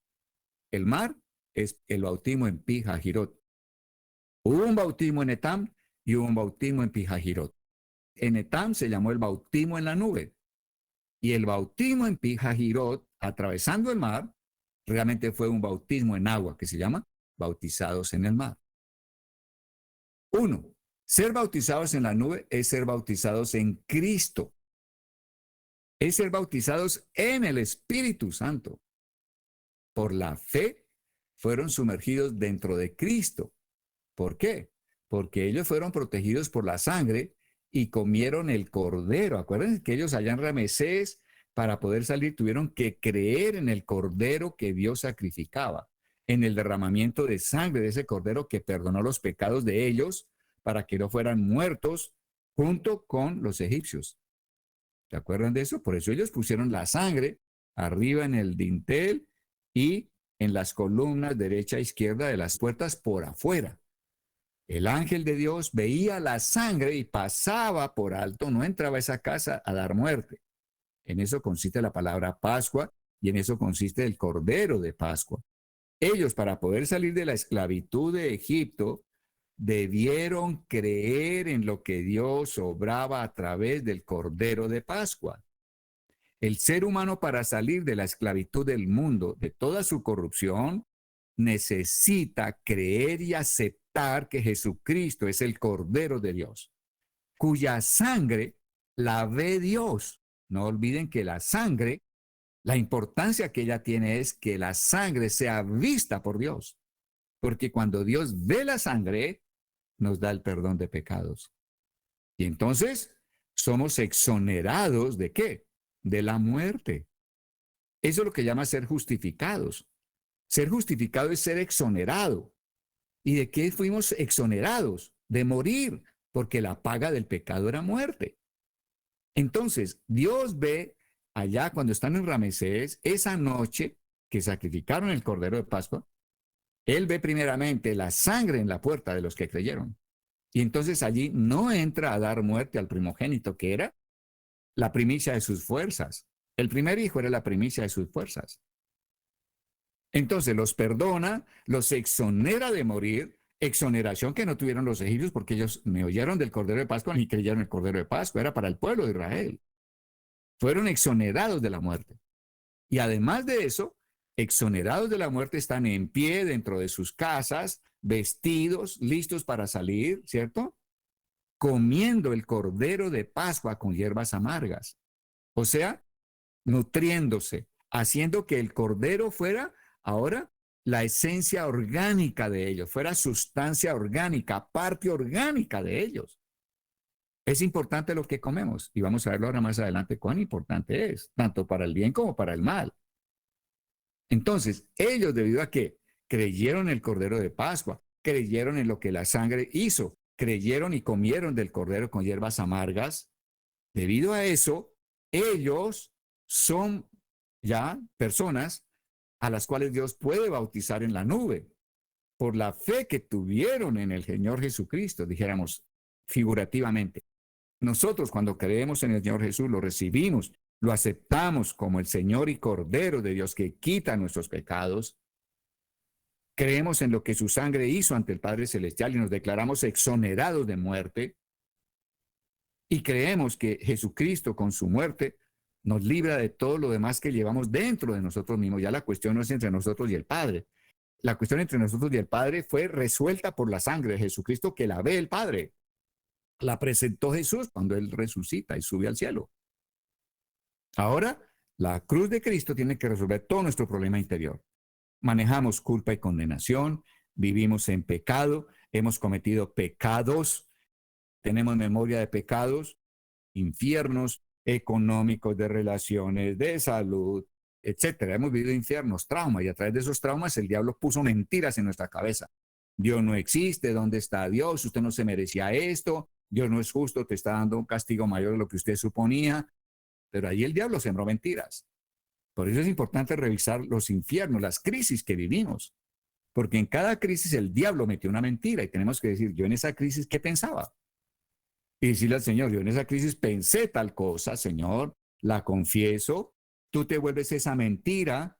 el mar es el bautismo en Pi Hahirot. Hubo un bautismo en Etam y hubo un bautismo en Pi Hahirot. En Etam se llamó el bautismo en la nube. Y el bautismo en Pi Hahirot, atravesando el mar, realmente fue un bautismo en agua, que se llama bautizados en el mar. Uno, ser bautizados en la nube es ser bautizados en Cristo. Es ser bautizados en el Espíritu Santo. Por la fe fueron sumergidos dentro de Cristo. ¿Por qué? Porque ellos fueron protegidos por la sangre y comieron el cordero. Acuérdense que ellos allá en Ramesés, para poder salir, tuvieron que creer en el cordero que Dios sacrificaba, en el derramamiento de sangre de ese cordero que perdonó los pecados de ellos para que no fueran muertos junto con los egipcios. ¿Se acuerdan de eso? Por eso ellos pusieron la sangre arriba en el dintel y en las columnas derecha e izquierda de las puertas por afuera. El ángel de Dios veía la sangre y pasaba por alto, no entraba a esa casa a dar muerte. En eso consiste la palabra Pascua y en eso consiste el Cordero de Pascua. Ellos, para poder salir de la esclavitud de Egipto, debieron creer en lo que Dios obraba a través del Cordero de Pascua. El ser humano, para salir de la esclavitud del mundo, de toda su corrupción, necesita creer y aceptar que Jesucristo es el Cordero de Dios, cuya sangre la ve Dios. No olviden que la sangre, la importancia que ella tiene es que la sangre sea vista por Dios, porque cuando Dios ve la sangre, nos da el perdón de pecados. Y entonces somos exonerados ¿de qué? De la muerte. Eso es lo que llama ser justificados. Ser justificado es ser exonerado. ¿Y de qué fuimos exonerados? De morir, porque la paga del pecado era muerte. Entonces, Dios ve allá cuando están en Ramesés, esa noche que sacrificaron el Cordero de Pascua, Él ve primeramente la sangre en la puerta de los que creyeron. Y entonces allí no entra a dar muerte al primogénito, que era la primicia de sus fuerzas. El primer hijo era la primicia de sus fuerzas. Entonces los perdona, los exonera de morir, exoneración que no tuvieron los egipcios porque ellos me oyeron del Cordero de Pascua ni creyeron el Cordero de Pascua, era para el pueblo de Israel. Fueron exonerados de la muerte. Y además de eso, exonerados de la muerte están en pie dentro de sus casas, vestidos, listos para salir, ¿cierto? Comiendo el Cordero de Pascua con hierbas amargas. O sea, nutriéndose, haciendo que el Cordero fuera ahora la esencia orgánica de ellos, fuera sustancia orgánica, parte orgánica de ellos. Es importante lo que comemos y vamos a verlo ahora más adelante cuán importante es, tanto para el bien como para el mal. Entonces, ellos debido a que creyeron en el Cordero de Pascua, creyeron en lo que la sangre hizo, creyeron y comieron del Cordero con hierbas amargas, debido a eso, ellos son ya personas a las cuales Dios puede bautizar en la nube, por la fe que tuvieron en el Señor Jesucristo, dijéramos figurativamente. Nosotros cuando creemos en el Señor Jesús, lo recibimos, lo aceptamos como el Señor y Cordero de Dios que quita nuestros pecados, creemos en lo que su sangre hizo ante el Padre Celestial y nos declaramos exonerados de muerte, y creemos que Jesucristo con su muerte nos libra de todo lo demás que llevamos dentro de nosotros mismos. Ya la cuestión no es entre nosotros y el Padre. La cuestión entre nosotros y el Padre fue resuelta por la sangre de Jesucristo que la ve el Padre. La presentó Jesús cuando Él resucita y sube al cielo. Ahora, la cruz de Cristo tiene que resolver todo nuestro problema interior. Manejamos culpa y condenación, vivimos en pecado, hemos cometido pecados, tenemos memoria de pecados, infiernos económicos, de relaciones, de salud, etcétera. Hemos vivido infiernos, traumas, y a través de esos traumas el diablo puso mentiras en nuestra cabeza. Dios no existe, ¿dónde está Dios? Usted no se merecía esto, Dios no es justo, te está dando un castigo mayor de lo que usted suponía. Pero ahí el diablo sembró mentiras. Por eso es importante revisar los infiernos, las crisis que vivimos. Porque en cada crisis el diablo metió una mentira y tenemos que decir, yo en esa crisis, ¿qué pensaba? Y decirle al Señor, yo en esa crisis pensé tal cosa, Señor, la confieso, tú te vuelves esa mentira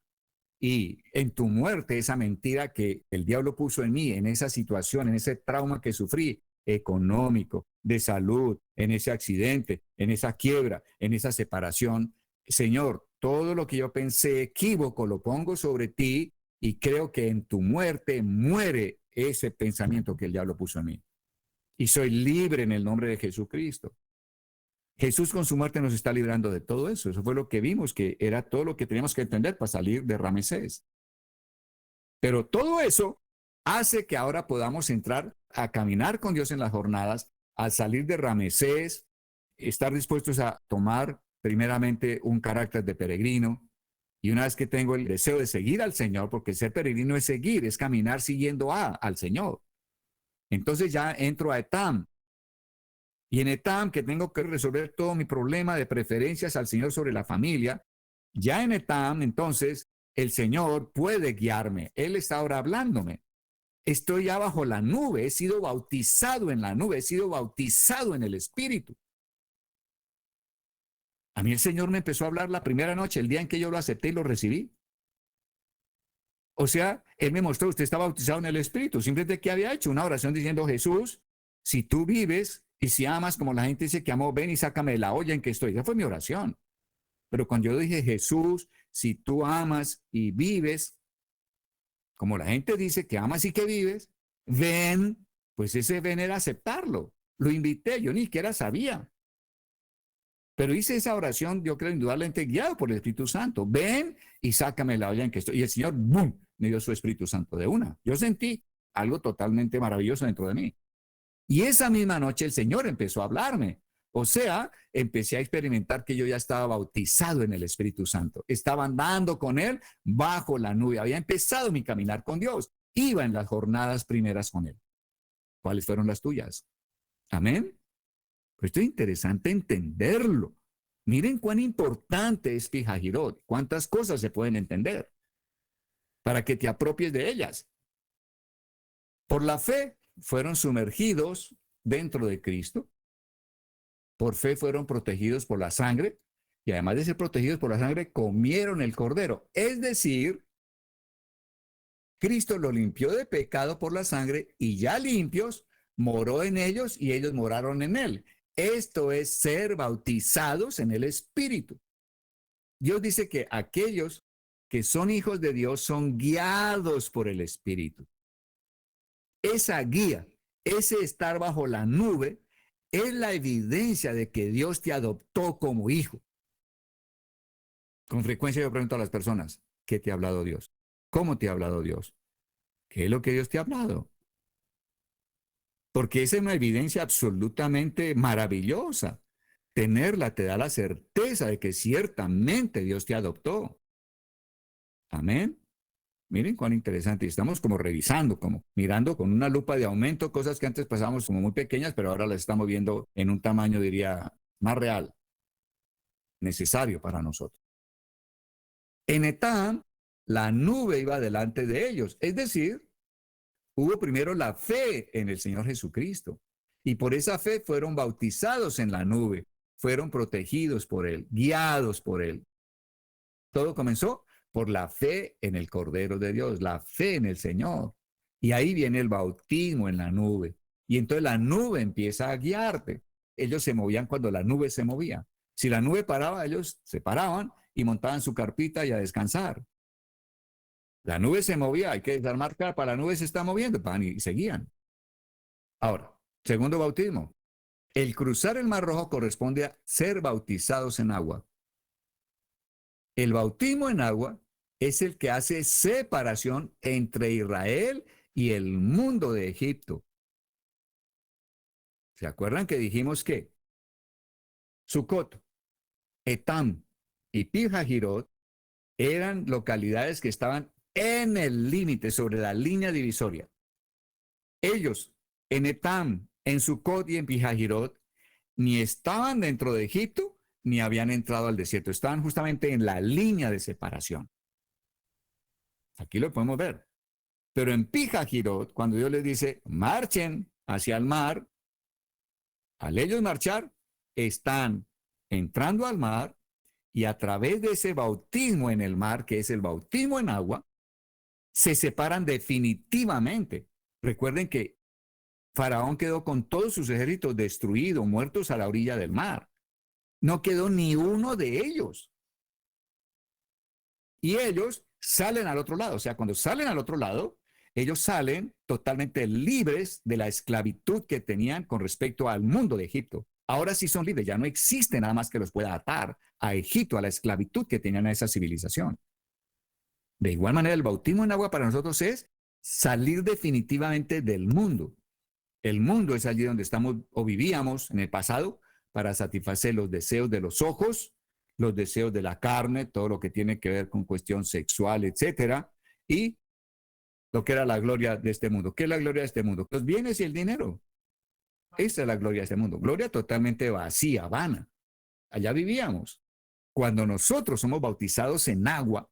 y en tu muerte, esa mentira que el diablo puso en mí, en esa situación, en ese trauma que sufrí, económico, de salud, en ese accidente, en esa quiebra, en esa separación. Señor, todo lo que yo pensé equívoco lo pongo sobre ti y creo que en tu muerte muere ese pensamiento que el diablo puso en mí. Y soy libre en el nombre de Jesucristo. Jesús con su muerte nos está librando de todo eso. Eso fue lo que vimos, que era todo lo que teníamos que entender para salir de Ramesés. Pero todo eso hace que ahora podamos entrar a caminar con Dios en las jornadas, al salir de Ramesés, estar dispuestos a tomar primeramente un carácter de peregrino. Y una vez que tengo el deseo de seguir al Señor, porque ser peregrino es seguir, es caminar siguiendo al Señor. Entonces ya entro a Etam. Y en Etam, que tengo que resolver todo mi problema de preferencias al Señor sobre la familia, ya en Etam, entonces, el Señor puede guiarme. Él está ahora hablándome. Estoy ya bajo la nube, he sido bautizado en la nube, he sido bautizado en el Espíritu. A mí el Señor me empezó a hablar la primera noche, el día en que yo lo acepté y lo recibí. O sea, Él me mostró, usted está bautizado en el Espíritu. Simplemente que había hecho una oración diciendo, Jesús, si tú vives y si amas como la gente dice que amó, ven y sácame de la olla en que estoy. Esa fue mi oración. Pero cuando yo dije, Jesús, si tú amas y vives, como la gente dice que amas y que vives, ven, pues ese ven era aceptarlo. Lo invité, yo ni siquiera sabía. Pero hice esa oración, yo creo, indudablemente guiado por el Espíritu Santo. Ven y sácame de la olla en que estoy. Y el Señor, ¡bum!, me dio su Espíritu Santo de una. Yo sentí algo totalmente maravilloso dentro de mí. Y esa misma noche el Señor empezó a hablarme. O sea, empecé a experimentar que yo ya estaba bautizado en el Espíritu Santo. Estaba andando con Él bajo la nube. Había empezado mi caminar con Dios. Iba en las jornadas primeras con Él. ¿Cuáles fueron las tuyas? Amén. Pues esto es interesante entenderlo. Miren cuán importante es Pijajirot. Cuántas cosas se pueden entender para que te apropies de ellas. Por la fe fueron sumergidos dentro de Cristo. Por fe fueron protegidos por la sangre. Y además de ser protegidos por la sangre, comieron el cordero. Es decir, Cristo lo limpió de pecado por la sangre y ya limpios, moró en ellos y ellos moraron en él. Esto es ser bautizados en el Espíritu. Dios dice que aquellos que son hijos de Dios son guiados por el Espíritu. Esa guía, ese estar bajo la nube, es la evidencia de que Dios te adoptó como hijo. Con frecuencia yo pregunto a las personas, ¿qué te ha hablado Dios? ¿Cómo te ha hablado Dios? ¿Qué es lo que Dios te ha hablado? Porque esa es una evidencia absolutamente maravillosa. Tenerla te da la certeza de que ciertamente Dios te adoptó. Amén. Miren cuán interesante. Estamos como revisando, como mirando con una lupa de aumento, cosas que antes pasábamos como muy pequeñas, pero ahora las estamos viendo en un tamaño, diría, más real, necesario para nosotros. En Etam, la nube iba delante de ellos, es decir, hubo primero la fe en el Señor Jesucristo y por esa fe fueron bautizados en la nube, fueron protegidos por Él, guiados por Él. Todo comenzó por la fe en el Cordero de Dios, la fe en el Señor. Y ahí viene el bautismo en la nube. Y entonces la nube empieza a guiarte. Ellos se movían cuando la nube se movía. Si la nube paraba, ellos se paraban y montaban su carpita y a descansar. La nube se movía, hay que desarmar para la nube se está moviendo, pan, y seguían. Ahora, segundo bautismo. El cruzar el Mar Rojo corresponde a ser bautizados en agua. El bautismo en agua es el que hace separación entre Israel y el mundo de Egipto. ¿Se acuerdan que dijimos que Sucot, Etam y Pijajirot eran localidades que estaban en el límite, sobre la línea divisoria? Ellos, en Etam, en Sucot y en Pijajirot, ni estaban dentro de Egipto, ni habían entrado al desierto. Estaban justamente en la línea de separación. Aquí lo podemos ver. Pero en Pijajirot, cuando Dios les dice, marchen hacia el mar, al ellos marchar, están entrando al mar y a través de ese bautismo en el mar, que es el bautismo en agua, se separan definitivamente. Recuerden que Faraón quedó con todos sus ejércitos destruidos, muertos a la orilla del mar. No quedó ni uno de ellos. Y ellos salen al otro lado. O sea, cuando salen al otro lado, ellos salen totalmente libres de la esclavitud que tenían con respecto al mundo de Egipto. Ahora sí son libres, ya no existe nada más que los pueda atar a Egipto, a la esclavitud que tenían a esa civilización. De igual manera, el bautismo en agua para nosotros es salir definitivamente del mundo. El mundo es allí donde estamos o vivíamos en el pasado para satisfacer los deseos de los ojos, los deseos de la carne, todo lo que tiene que ver con cuestión sexual, etcétera, y lo que era la gloria de este mundo. ¿Qué es la gloria de este mundo? Los bienes y el dinero. Esa es la gloria de este mundo. Gloria totalmente vacía, vana. Allá vivíamos. Cuando nosotros somos bautizados en agua,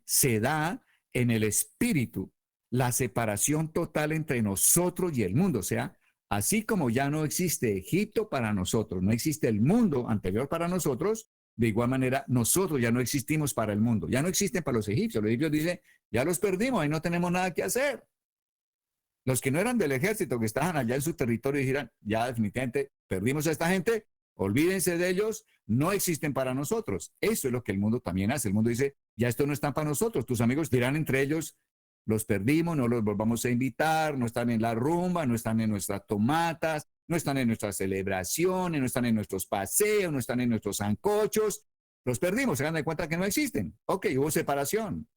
se da en el espíritu la separación total entre nosotros y el mundo. O sea, así como ya no existe Egipto para nosotros, no existe el mundo anterior para nosotros, de igual manera nosotros ya no existimos para el mundo, ya no existen para los egipcios. Los egipcios dicen, ya los perdimos, ahí no tenemos nada que hacer. Los que no eran del ejército, que estaban allá en su territorio, dijeran, ya definitivamente perdimos a esta gente, olvídense de ellos, no existen para nosotros. Eso es lo que el mundo también hace. El mundo dice, ya esto no está para nosotros. Tus amigos dirán entre ellos, los perdimos, no los volvamos a invitar, no están en la rumba, no están en nuestras tomatas, no están en nuestras celebraciones, no están en nuestros paseos, no están en nuestros sancochos. Los perdimos, se dan de cuenta que no existen. Ok, hubo separación.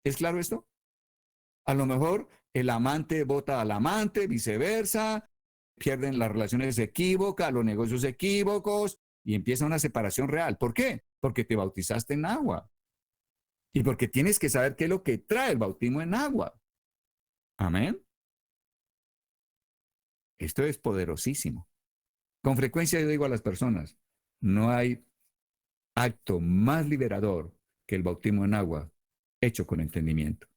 ¿Es claro esto? A lo mejor el amante vota al amante, viceversa, pierden las relaciones equívocas, los negocios equívocos y empieza una separación real. ¿Por qué? Porque te bautizaste en agua. Y porque tienes que saber qué es lo que trae el bautismo en agua. Amén. Esto es poderosísimo. Con frecuencia yo digo a las personas, no hay acto más liberador que el bautismo en agua hecho con entendimiento.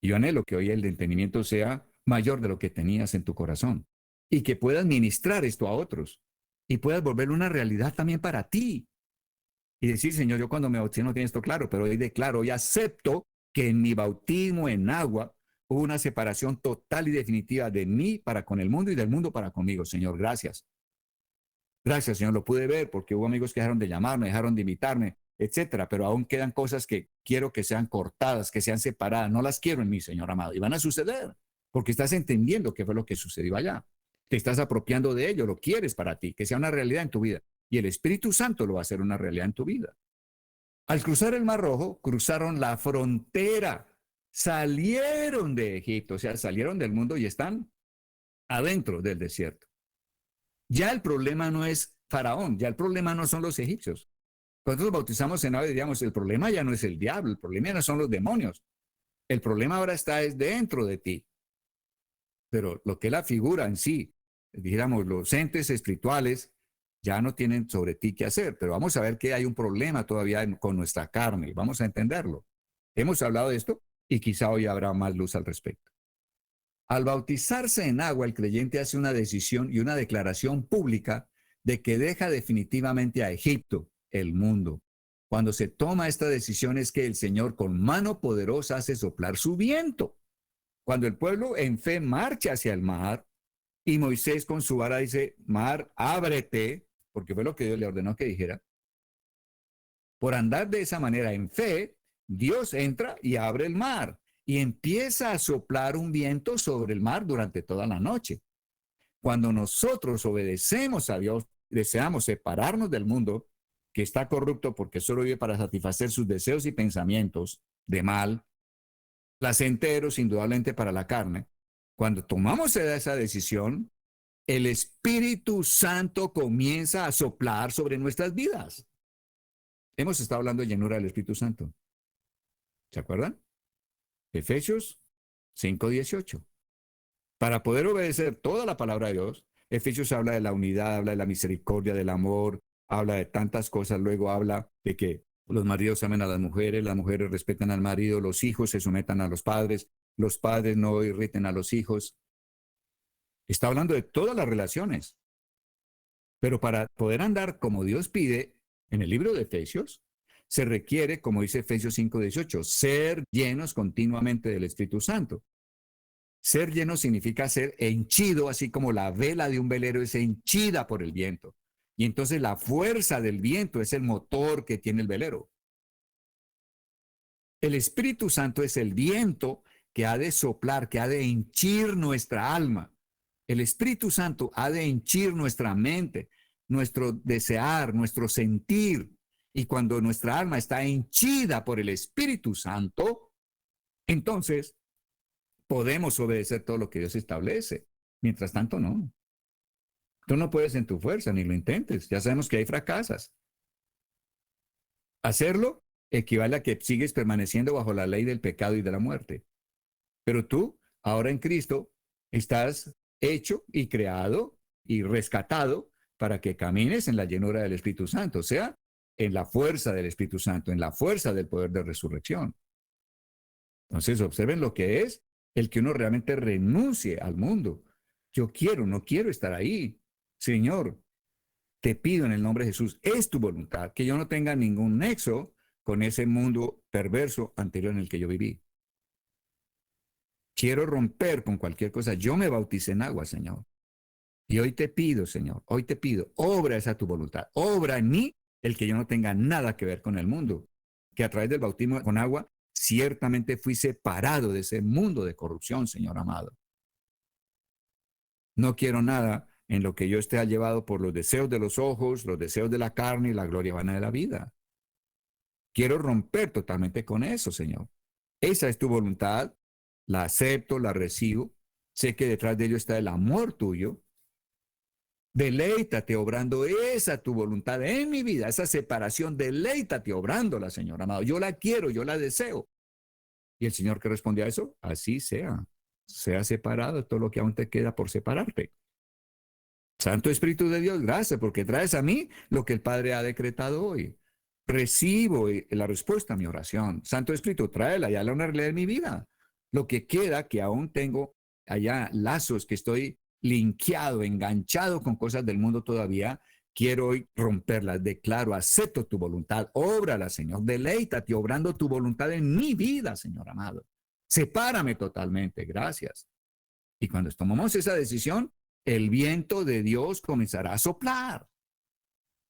Y yo anhelo que hoy el entendimiento sea mayor de lo que tenías en tu corazón y que puedas ministrar esto a otros y puedas volverlo una realidad también para ti. Y decir, Señor, yo cuando me bauticé no tenía esto claro, pero hoy declaro, hoy acepto que en mi bautismo en agua hubo una separación total y definitiva de mí para con el mundo y del mundo para conmigo. Señor, gracias. Gracias, Señor, lo pude ver porque hubo amigos que dejaron de llamarme, dejaron de invitarme, etcétera, pero aún quedan cosas que quiero que sean cortadas, que sean separadas. No las quiero en mí, Señor amado, y van a suceder porque estás entendiendo qué fue lo que sucedió allá. Te estás apropiando de ello, lo quieres para ti, que sea una realidad en tu vida. Y el Espíritu Santo lo va a hacer una realidad en tu vida. Al cruzar el Mar Rojo, cruzaron la frontera, salieron de Egipto, o sea, salieron del mundo y están adentro del desierto. Ya el problema no es Faraón, ya el problema no son los egipcios. Cuando nos bautizamos en agua, diríamos, el problema ya no es el diablo, el problema ya no son los demonios. El problema ahora es dentro de ti. Pero lo que es la figura en sí, dijéramos, los entes espirituales ya no tienen sobre ti qué hacer, pero vamos a ver que hay un problema todavía con nuestra carne, vamos a entenderlo. Hemos hablado de esto y quizá hoy habrá más luz al respecto. Al bautizarse en agua, el creyente hace una decisión y una declaración pública de que deja definitivamente a Egipto, el mundo. Cuando se toma esta decisión es que el Señor con mano poderosa hace soplar su viento. Cuando el pueblo en fe marcha hacia el mar y Moisés con su vara dice, mar, ábrete, porque fue lo que Dios le ordenó que dijera. Por andar de esa manera en fe, Dios entra y abre el mar y empieza a soplar un viento sobre el mar durante toda la noche. Cuando nosotros obedecemos a Dios, deseamos separarnos del mundo que está corrupto porque solo vive para satisfacer sus deseos y pensamientos de mal, placenteros indudablemente para la carne. Cuando tomamos esa decisión, el Espíritu Santo comienza a soplar sobre nuestras vidas. Hemos estado hablando de llenura del Espíritu Santo. ¿Se acuerdan? Efesios 5:18. Para poder obedecer toda la palabra de Dios, Efesios habla de la unidad, habla de la misericordia, del amor, habla de tantas cosas, luego habla de que los maridos amen a las mujeres respeten al marido, los hijos se sometan a los padres no irriten a los hijos. Está hablando de todas las relaciones. Pero para poder andar como Dios pide en el libro de Efesios, se requiere, como dice Efesios 5:18, ser llenos continuamente del Espíritu Santo. Ser lleno significa ser henchido, así como la vela de un velero es henchida por el viento. Y entonces la fuerza del viento es el motor que tiene el velero. El Espíritu Santo es el viento que ha de soplar, que ha de henchir nuestra alma. El Espíritu Santo ha de henchir nuestra mente, nuestro desear, nuestro sentir. Y cuando nuestra alma está henchida por el Espíritu Santo, entonces podemos obedecer todo lo que Dios establece. Mientras tanto, no. Tú no puedes en tu fuerza, ni lo intentes. Ya sabemos que hay fracasas. Hacerlo equivale a que sigues permaneciendo bajo la ley del pecado y de la muerte. Pero tú, ahora en Cristo, estás hecho y creado y rescatado para que camines en la llenura del Espíritu Santo, o sea, en la fuerza del Espíritu Santo, en la fuerza del poder de resurrección. Entonces, observen lo que es el que uno realmente renuncie al mundo. Yo quiero, no quiero estar ahí. Señor, te pido en el nombre de Jesús, es tu voluntad, que yo no tenga ningún nexo con ese mundo perverso anterior en el que yo viví. Quiero romper con cualquier cosa. Yo me bauticé en agua, Señor. Y hoy te pido, Señor, hoy te pido, obra esa tu voluntad. Obra en mí el que yo no tenga nada que ver con el mundo. Que a través del bautismo con agua, ciertamente fui separado de ese mundo de corrupción, Señor amado. No quiero nada en lo que yo esté llevado por los deseos de los ojos, los deseos de la carne y la gloria vana de la vida. Quiero romper totalmente con eso, Señor. Esa es tu voluntad, la acepto, la recibo. Sé que detrás de ello está el amor tuyo. Deleítate obrando esa tu voluntad en mi vida, esa separación, deleítate obrándola, Señor amado. Yo la quiero, yo la deseo. Y el Señor que responde a eso, así sea. Sea separado de todo lo que aún te queda por separarte. Santo Espíritu de Dios, gracias, porque traes a mí lo que el Padre ha decretado hoy. Recibo la respuesta a mi oración. Santo Espíritu, tráela, ya la realidad de mi vida. Lo que queda, que aún tengo allá lazos, que estoy linkeado, enganchado con cosas del mundo todavía, quiero hoy romperlas. Declaro, acepto tu voluntad, óbrala, Señor. Deleítate obrando tu voluntad en mi vida, Señor amado. Sepárame totalmente, gracias. Y cuando tomamos esa decisión, el viento de Dios comenzará a soplar.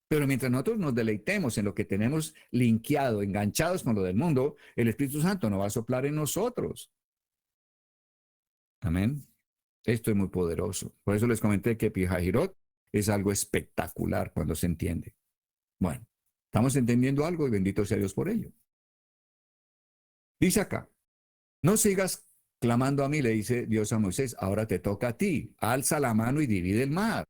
Pero mientras nosotros nos deleitemos en lo que tenemos linkeado, enganchados con lo del mundo, el Espíritu Santo no va a soplar en nosotros. Amén. Esto es muy poderoso. Por eso les comenté que Pijajirot es algo espectacular cuando se entiende. Bueno, estamos entendiendo algo y bendito sea Dios por ello. Dice acá, no sigas clamando a mí, le dice Dios a Moisés, ahora te toca a ti, alza la mano y divide el mar.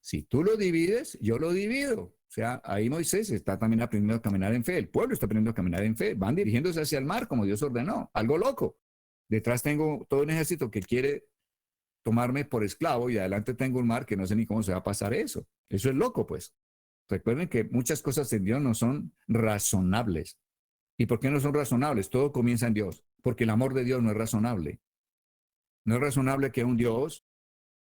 Si tú lo divides, yo lo divido. O sea, ahí Moisés está también aprendiendo a caminar en fe, el pueblo está aprendiendo a caminar en fe, van dirigiéndose hacia el mar como Dios ordenó, algo loco. Detrás tengo todo un ejército que quiere tomarme por esclavo y adelante tengo un mar que no sé ni cómo se va a pasar eso. Eso es loco, pues. Recuerden que muchas cosas en Dios no son razonables. ¿Y por qué no son razonables? Todo comienza en Dios, porque el amor de Dios no es razonable. No es razonable que un Dios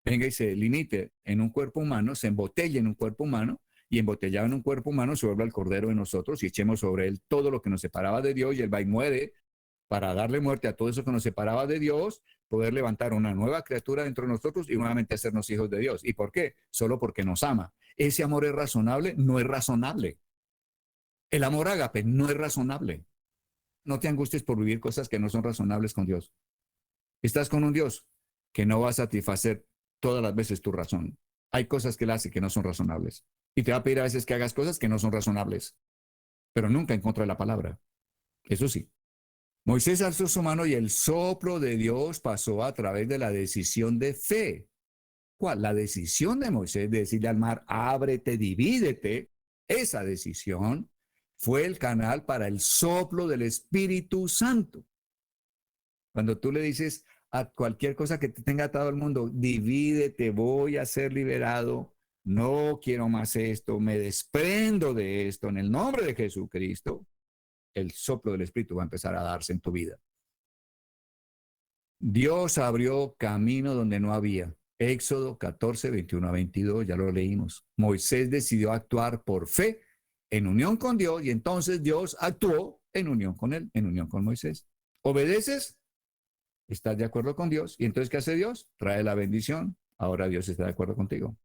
venga y se limite en un cuerpo humano, se embotelle en un cuerpo humano y embotellado en un cuerpo humano se vuelva el cordero de nosotros y echemos sobre él todo lo que nos separaba de Dios y él va y muere para darle muerte a todo eso que nos separaba de Dios, poder levantar una nueva criatura dentro de nosotros y nuevamente hacernos hijos de Dios. ¿Y por qué? Solo porque nos ama. ¿Ese amor es razonable? No es razonable. El amor ágape no es razonable. No te angusties por vivir cosas que no son razonables con Dios. Estás con un Dios que no va a satisfacer todas las veces tu razón. Hay cosas que él hace que no son razonables. Y te va a pedir a veces que hagas cosas que no son razonables, pero nunca en contra de la palabra. Eso sí. Moisés alzó su mano y el soplo de Dios pasó a través de la decisión de fe. ¿Cuál? La decisión de Moisés de decirle al mar, ábrete, divídete. Esa decisión fue el canal para el soplo del Espíritu Santo. Cuando tú le dices a cualquier cosa que te tenga atado al mundo, divídete, voy a ser liberado, no quiero más esto, me desprendo de esto en el nombre de Jesucristo, el soplo del Espíritu va a empezar a darse en tu vida. Dios abrió camino donde no había. Éxodo 14, 21 a 22, ya lo leímos. Moisés decidió actuar por fe en unión con Dios y entonces Dios actuó en unión con él, en unión con Moisés. ¿Obedeces? ¿Estás de acuerdo con Dios? ¿Y entonces qué hace Dios? Trae la bendición. Ahora Dios está de acuerdo contigo.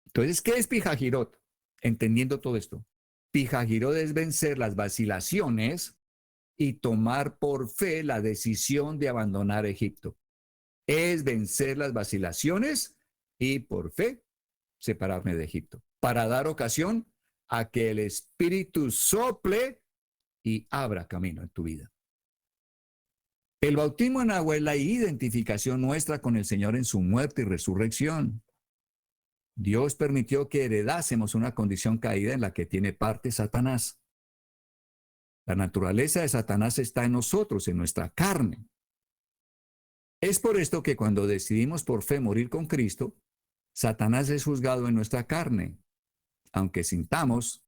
Entonces, ¿qué es Pijajirot? Entendiendo todo esto. Pijajirot es vencer las vacilaciones y tomar por fe la decisión de abandonar Egipto. Es vencer las vacilaciones y por fe separarme de Egipto, para dar ocasión a que el Espíritu sople y abra camino en tu vida. El bautismo en agua es la identificación nuestra con el Señor en su muerte y resurrección. Dios permitió que heredásemos una condición caída en la que tiene parte Satanás. La naturaleza de Satanás está en nosotros, en nuestra carne. Es por esto que cuando decidimos por fe morir con Cristo, Satanás es juzgado en nuestra carne. Aunque sintamos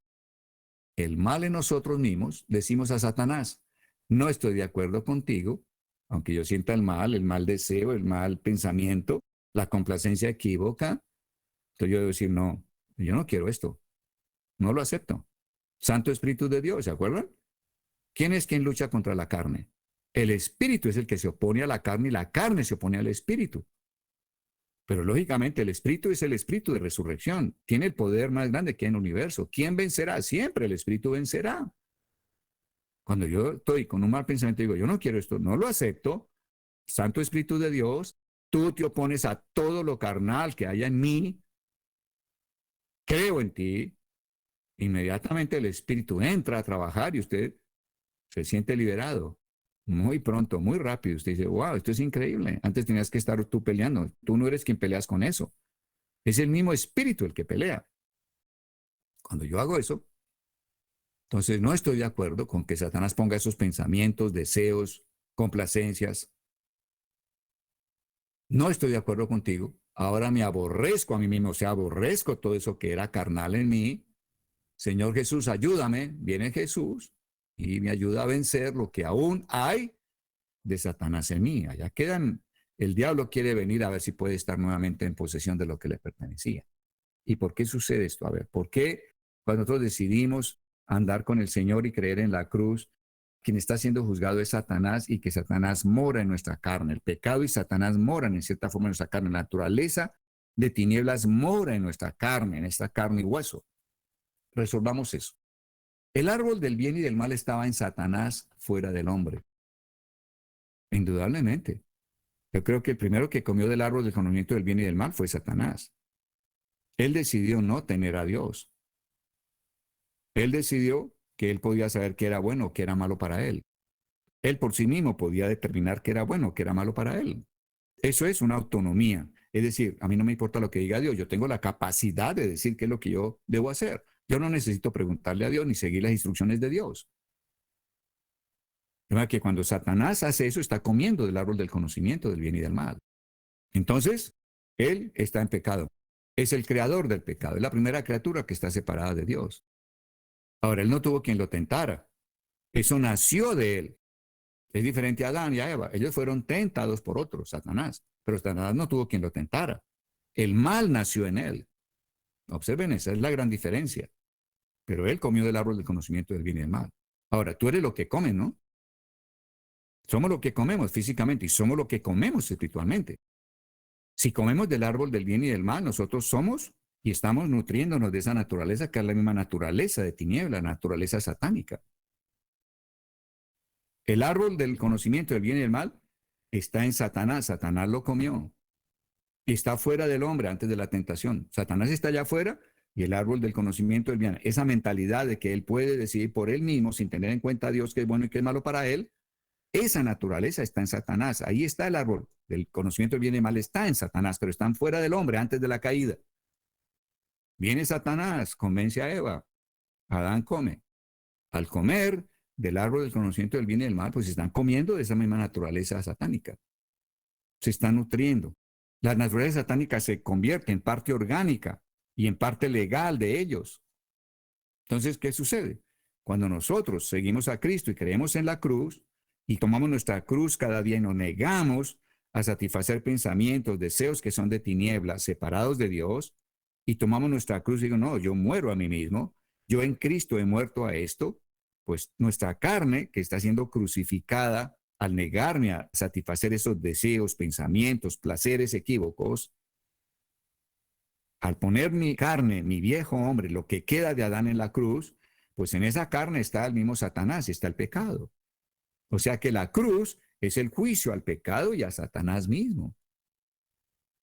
el mal en nosotros mismos, decimos a Satanás, no estoy de acuerdo contigo, aunque yo sienta el mal deseo, el mal pensamiento, la complacencia equívoca. Entonces yo debo decir, no, yo no quiero esto, no lo acepto. Santo Espíritu de Dios, ¿se acuerdan? ¿Quién es quien lucha contra la carne? El Espíritu es el que se opone a la carne y la carne se opone al Espíritu. Pero lógicamente el Espíritu es el Espíritu de resurrección. Tiene el poder más grande que hay en el universo. ¿Quién vencerá? Siempre el Espíritu vencerá. Cuando yo estoy con un mal pensamiento, digo, yo no quiero esto, no lo acepto. Santo Espíritu de Dios, tú te opones a todo lo carnal que haya en mí. Creo en ti. Inmediatamente el Espíritu entra a trabajar y usted se siente liberado. Muy pronto, muy rápido. Usted dice, wow, esto es increíble. Antes tenías que estar tú peleando. Tú no eres quien peleas con eso. Es el mismo espíritu el que pelea. Cuando yo hago eso, entonces no estoy de acuerdo con que Satanás ponga esos pensamientos, deseos, complacencias. No estoy de acuerdo contigo. Ahora me aborrezco a mí mismo, o sea, aborrezco todo eso que era carnal en mí. Señor Jesús, ayúdame. Viene Jesús y me ayuda a vencer lo que aún hay de Satanás en mí. Allá quedan, el diablo quiere venir a ver si puede estar nuevamente en posesión de lo que le pertenecía. ¿Y por qué sucede esto? A ver, ¿por qué cuando nosotros decidimos andar con el Señor y creer en la cruz, quien está siendo juzgado es Satanás y que Satanás mora en nuestra carne? El pecado y Satanás moran en cierta forma en nuestra carne. La naturaleza de tinieblas mora en nuestra carne, en esta carne y hueso. Resolvamos eso. El árbol del bien y del mal estaba en Satanás fuera del hombre. Indudablemente. Yo creo que el primero que comió del árbol del conocimiento del bien y del mal fue Satanás. Él decidió no tener a Dios. Él decidió que él podía saber qué era bueno o qué era malo para él. Él por sí mismo podía determinar qué era bueno o qué era malo para él. Eso es una autonomía. Es decir, a mí no me importa lo que diga Dios, yo tengo la capacidad de decir qué es lo que yo debo hacer. Yo no necesito preguntarle a Dios ni seguir las instrucciones de Dios. De manera que cuando Satanás hace eso, está comiendo del árbol del conocimiento del bien y del mal. Entonces, él está en pecado. Es el creador del pecado. Es la primera criatura que está separada de Dios. Ahora, él no tuvo quien lo tentara. Eso nació de él. Es diferente a Adán y a Eva. Ellos fueron tentados por otro, Satanás. Pero Satanás no tuvo quien lo tentara. El mal nació en él. Observen, esa es la gran diferencia. Pero él comió del árbol del conocimiento del bien y del mal. Ahora, tú eres lo que comes, ¿no? Somos lo que comemos físicamente y somos lo que comemos espiritualmente. Si comemos del árbol del bien y del mal, nosotros somos y estamos nutriéndonos de esa naturaleza que es la misma naturaleza de tiniebla, naturaleza satánica. El árbol del conocimiento del bien y del mal está en Satanás. Satanás lo comió. Está fuera del hombre antes de la tentación. Satanás está allá afuera y el árbol del conocimiento del bien. Esa mentalidad de que él puede decidir por él mismo sin tener en cuenta a Dios qué es bueno y qué es malo para él, esa naturaleza está en Satanás. Ahí está el árbol del conocimiento del bien y del mal. Está en Satanás, pero están fuera del hombre antes de la caída. Viene Satanás, convence a Eva. Adán come. Al comer del árbol del conocimiento del bien y del mal, pues están comiendo de esa misma naturaleza satánica. Se están nutriendo. La naturaleza satánica se convierte en parte orgánica y en parte legal de ellos. Entonces, ¿qué sucede? Cuando nosotros seguimos a Cristo y creemos en la cruz y tomamos nuestra cruz cada día y nos negamos a satisfacer pensamientos, deseos que son de tinieblas, separados de Dios, y tomamos nuestra cruz y digo, no, yo muero a mí mismo, yo en Cristo he muerto a esto, pues nuestra carne que está siendo crucificada al negarme a satisfacer esos deseos, pensamientos, placeres equívocos, al poner mi carne, mi viejo hombre, lo que queda de Adán en la cruz, pues en esa carne está el mismo Satanás, está el pecado. O sea que la cruz es el juicio al pecado y a Satanás mismo.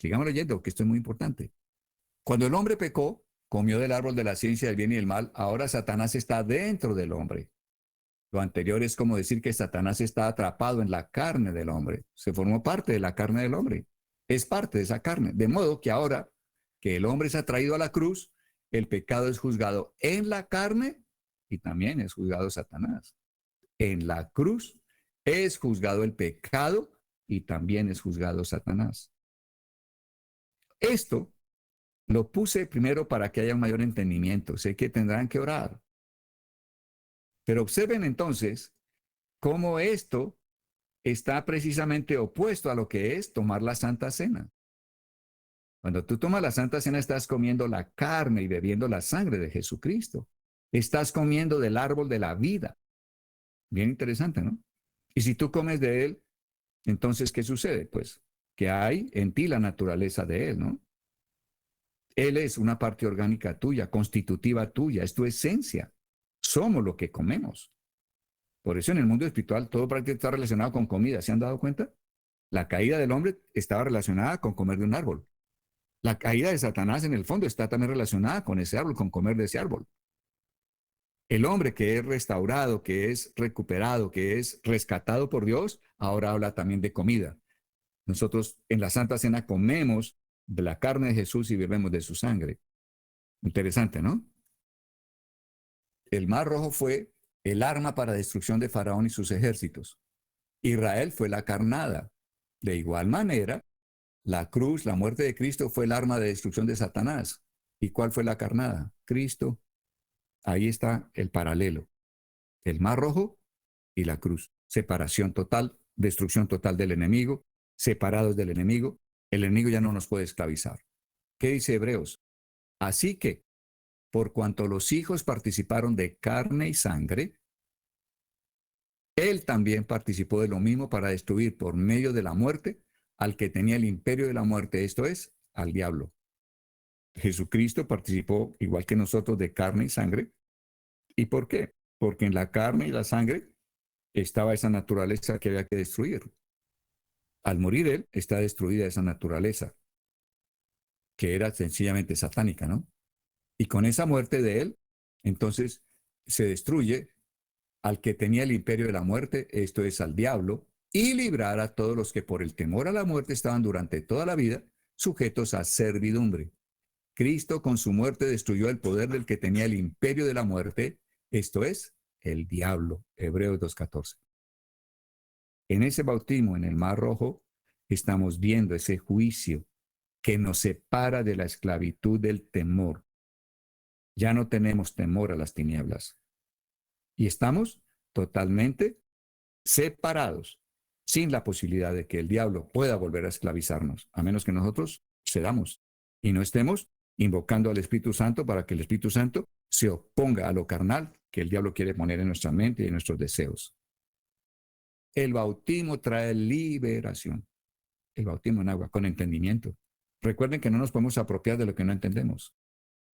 Sigamos leyendo, que esto es muy importante. Cuando el hombre pecó, comió del árbol de la ciencia del bien y del mal, ahora Satanás está dentro del hombre. Lo anterior es como decir que Satanás está atrapado en la carne del hombre. Se formó parte de la carne del hombre. Es parte de esa carne. De modo que ahora que el hombre es atraído a la cruz, el pecado es juzgado en la carne y también es juzgado Satanás. En la cruz es juzgado el pecado y también es juzgado Satanás. Esto lo puse primero para que haya un mayor entendimiento. Sé que tendrán que orar. Pero observen entonces cómo esto está precisamente opuesto a lo que es tomar la Santa Cena. Cuando tú tomas la Santa Cena estás comiendo la carne y bebiendo la sangre de Jesucristo. Estás comiendo del árbol de la vida. Bien interesante, ¿no? Y si tú comes de él, entonces, ¿qué sucede? Pues que hay en ti la naturaleza de él, ¿no? Él es una parte orgánica tuya, constitutiva tuya, es tu esencia. Somos lo que comemos. Por eso en el mundo espiritual todo prácticamente está relacionado con comida. ¿Se han dado cuenta? La caída del hombre estaba relacionada con comer de un árbol. La caída de Satanás en el fondo está también relacionada con ese árbol, con comer de ese árbol. El hombre que es restaurado, que es recuperado, que es rescatado por Dios, ahora habla también de comida. Nosotros en la Santa Cena comemos de la carne de Jesús y bebemos de su sangre. Interesante, ¿no? El Mar Rojo fue el arma para destrucción de Faraón y sus ejércitos. Israel fue la carnada. De igual manera, la cruz, la muerte de Cristo fue el arma de destrucción de Satanás. ¿Y cuál fue la carnada? Cristo. Ahí está el paralelo. El Mar Rojo y la cruz. Separación total, destrucción total del enemigo, separados del enemigo. El enemigo ya no nos puede esclavizar. ¿Qué dice Hebreos? Así que, por cuanto los hijos participaron de carne y sangre, él también participó de lo mismo para destruir por medio de la muerte al que tenía el imperio de la muerte, esto es, al diablo. Jesucristo participó, igual que nosotros, de carne y sangre. ¿Y por qué? Porque en la carne y la sangre estaba esa naturaleza que había que destruir. Al morir él, está destruida esa naturaleza, que era sencillamente satánica, ¿no? Y con esa muerte de él, entonces se destruye al que tenía el imperio de la muerte, esto es al diablo, y librar a todos los que por el temor a la muerte estaban durante toda la vida sujetos a servidumbre. Cristo con su muerte destruyó el poder del que tenía el imperio de la muerte, esto es, el diablo. Hebreos 2:14. En ese bautismo en el Mar Rojo estamos viendo ese juicio que nos separa de la esclavitud del temor. Ya no tenemos temor a las tinieblas. Y estamos totalmente separados, sin la posibilidad de que el diablo pueda volver a esclavizarnos, a menos que nosotros cedamos y no estemos invocando al Espíritu Santo para que el Espíritu Santo se oponga a lo carnal que el diablo quiere poner en nuestra mente y en nuestros deseos. El bautismo trae liberación. El bautismo en agua, con entendimiento. Recuerden que no nos podemos apropiar de lo que no entendemos.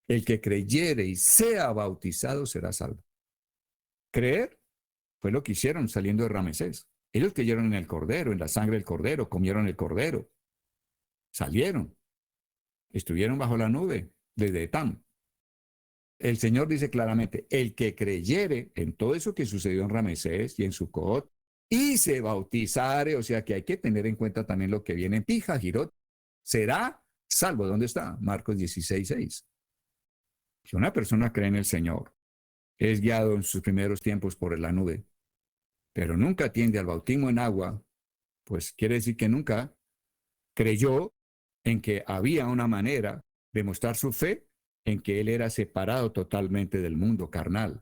El que creyere y sea bautizado será salvo. Creer fue lo que hicieron saliendo de Ramesés. Ellos creyeron en el Cordero, en la sangre del Cordero, comieron el Cordero. Salieron. Estuvieron bajo la nube desde Etam. El Señor dice claramente, el que creyere en todo eso que sucedió en Ramesés y en Sucot y se bautizare, o sea que hay que tener en cuenta también lo que viene en Pijajirot, será salvo. ¿Dónde está? Marcos 16:6. Si una persona cree en el Señor, es guiado en sus primeros tiempos por la nube, pero nunca atiende al bautismo en agua, pues quiere decir que nunca creyó en que había una manera de mostrar su fe en que él era separado totalmente del mundo carnal,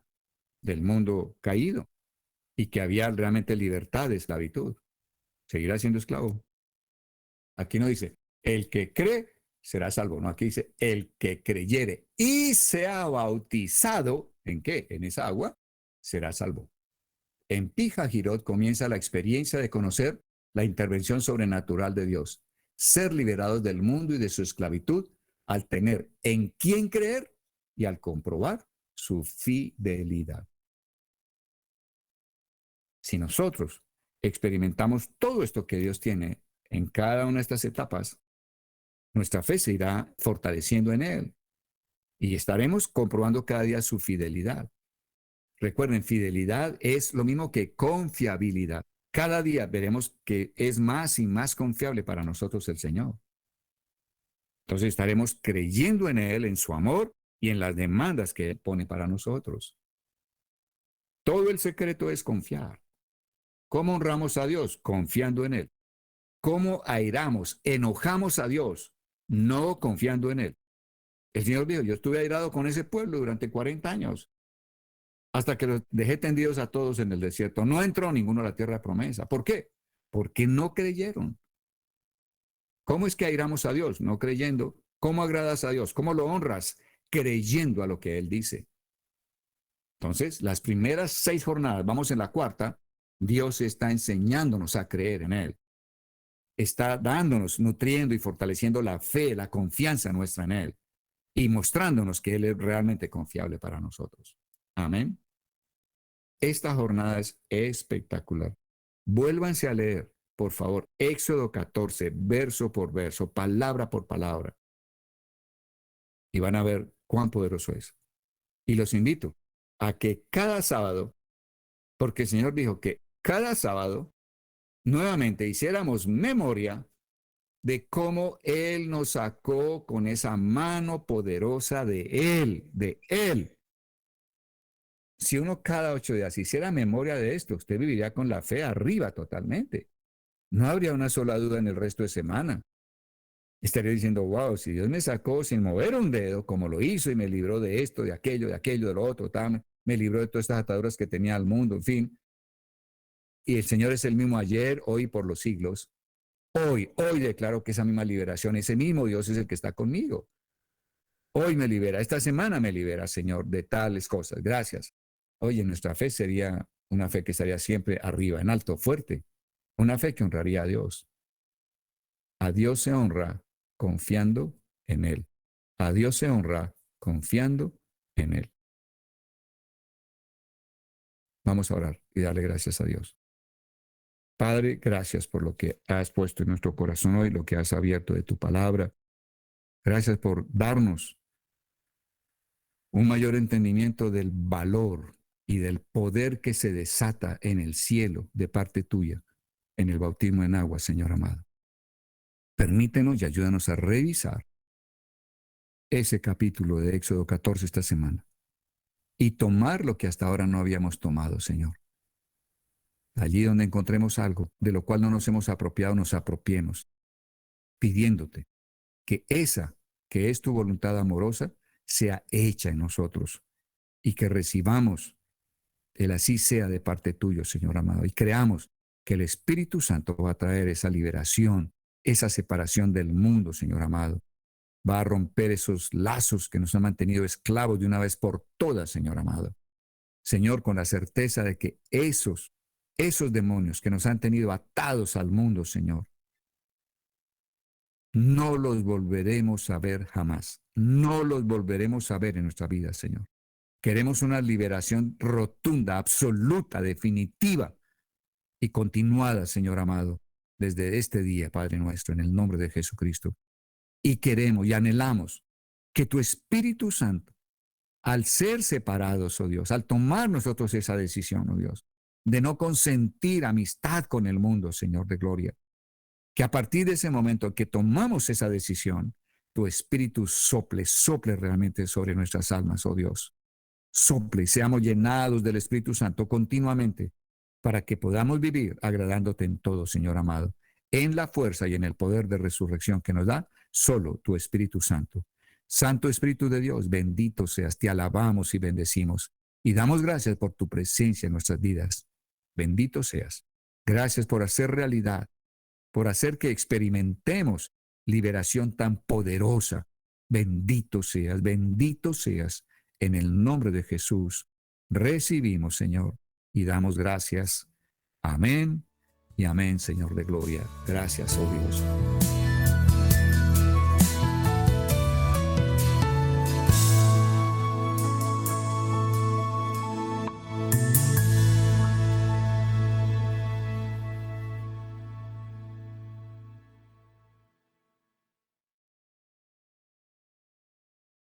del mundo caído, y que había realmente libertad de esclavitud. Seguirá siendo esclavo. Aquí no dice, el que cree será salvo. No, aquí dice, el que creyere y sea bautizado, ¿en qué? En esa agua, será salvo. En Pijajirot comienza la experiencia de conocer la intervención sobrenatural de Dios, ser liberados del mundo y de su esclavitud al tener en quién creer y al comprobar su fidelidad. Si nosotros experimentamos todo esto que Dios tiene en cada una de estas etapas, nuestra fe se irá fortaleciendo en Él y estaremos comprobando cada día su fidelidad. Recuerden, fidelidad es lo mismo que confiabilidad. Cada día veremos que es más y más confiable para nosotros el Señor. Entonces estaremos creyendo en Él, en su amor y en las demandas que Él pone para nosotros. Todo el secreto es confiar. ¿Cómo honramos a Dios? Confiando en Él. ¿Cómo airamos, enojamos a Dios? No confiando en Él. El Señor dijo, yo estuve airado con ese pueblo durante 40 años, hasta que los dejé tendidos a todos en el desierto. No entró ninguno a la tierra de promesa. ¿Por qué? Porque no creyeron. ¿Cómo es que airamos a Dios? No creyendo. ¿Cómo agradas a Dios? ¿Cómo lo honras? Creyendo a lo que Él dice. Entonces, las primeras 6 jornadas, vamos en la cuarta, Dios está enseñándonos a creer en Él. Está dándonos, nutriendo y fortaleciendo la fe, la confianza nuestra en Él y mostrándonos que Él es realmente confiable para nosotros. Amén. Esta jornada es espectacular. Vuélvanse a leer, por favor, Éxodo 14, verso por verso, palabra por palabra, y van a ver cuán poderoso es. Y los invito a que cada sábado, porque el Señor dijo que cada sábado nuevamente hiciéramos memoria de cómo Él nos sacó con esa mano poderosa de Él, de Él. Si uno cada 8 días hiciera memoria de esto, usted viviría con la fe arriba totalmente. No habría una sola duda en el resto de semana. Estaría diciendo, wow, si Dios me sacó sin mover un dedo, como lo hizo, y me libró de esto, de aquello, de lo otro, me libró de todas estas ataduras que tenía al mundo, en fin. Y el Señor es el mismo ayer, hoy, por los siglos. Hoy declaro que esa misma liberación, ese mismo Dios es el que está conmigo. Hoy me libera, esta semana me libera, Señor, de tales cosas. Gracias. Oye, nuestra fe sería una fe que estaría siempre arriba, en alto, fuerte. Una fe que honraría a Dios. A Dios se honra confiando en Él. A Dios se honra confiando en Él. Vamos a orar y darle gracias a Dios. Padre, gracias por lo que has puesto en nuestro corazón hoy, lo que has abierto de tu palabra. Gracias por darnos un mayor entendimiento del valor y del poder que se desata en el cielo de parte tuya, en el bautismo en agua, Señor amado. Permítenos y ayúdanos a revisar ese capítulo de Éxodo 14 esta semana y tomar lo que hasta ahora no habíamos tomado, Señor. Allí donde encontremos algo de lo cual no nos hemos apropiado, nos apropiemos, pidiéndote que esa que es tu voluntad amorosa sea hecha en nosotros y que recibamos el así sea de parte tuyo, Señor amado, y creamos que el Espíritu Santo va a traer esa liberación, esa separación del mundo, Señor amado. Va a romper esos lazos que nos han mantenido esclavos de una vez por todas, Señor amado. Señor, con la certeza de que esos demonios que nos han tenido atados al mundo, Señor, no los volveremos a ver jamás. No los volveremos a ver en nuestra vida, Señor. Queremos una liberación rotunda, absoluta, definitiva y continuada, Señor amado, desde este día, Padre nuestro, en el nombre de Jesucristo. Y queremos y anhelamos que tu Espíritu Santo, al ser separados, oh Dios, al tomar nosotros esa decisión, oh Dios, de no consentir amistad con el mundo, Señor de gloria, que a partir de ese momento que tomamos esa decisión, tu Espíritu sople realmente sobre nuestras almas, oh Dios. Sople y seamos llenados del Espíritu Santo continuamente para que podamos vivir agradándote en todo, Señor amado, en la fuerza y en el poder de resurrección que nos da solo tu Espíritu Santo. Santo Espíritu de Dios, bendito seas, te alabamos y bendecimos y damos gracias por tu presencia en nuestras vidas. Bendito seas. Gracias por hacer realidad por hacer que experimentemos liberación tan poderosa. Bendito seas. En el nombre de Jesús recibimos, Señor, y damos gracias. Amén y amén, Señor de gloria. Gracias, oh Dios.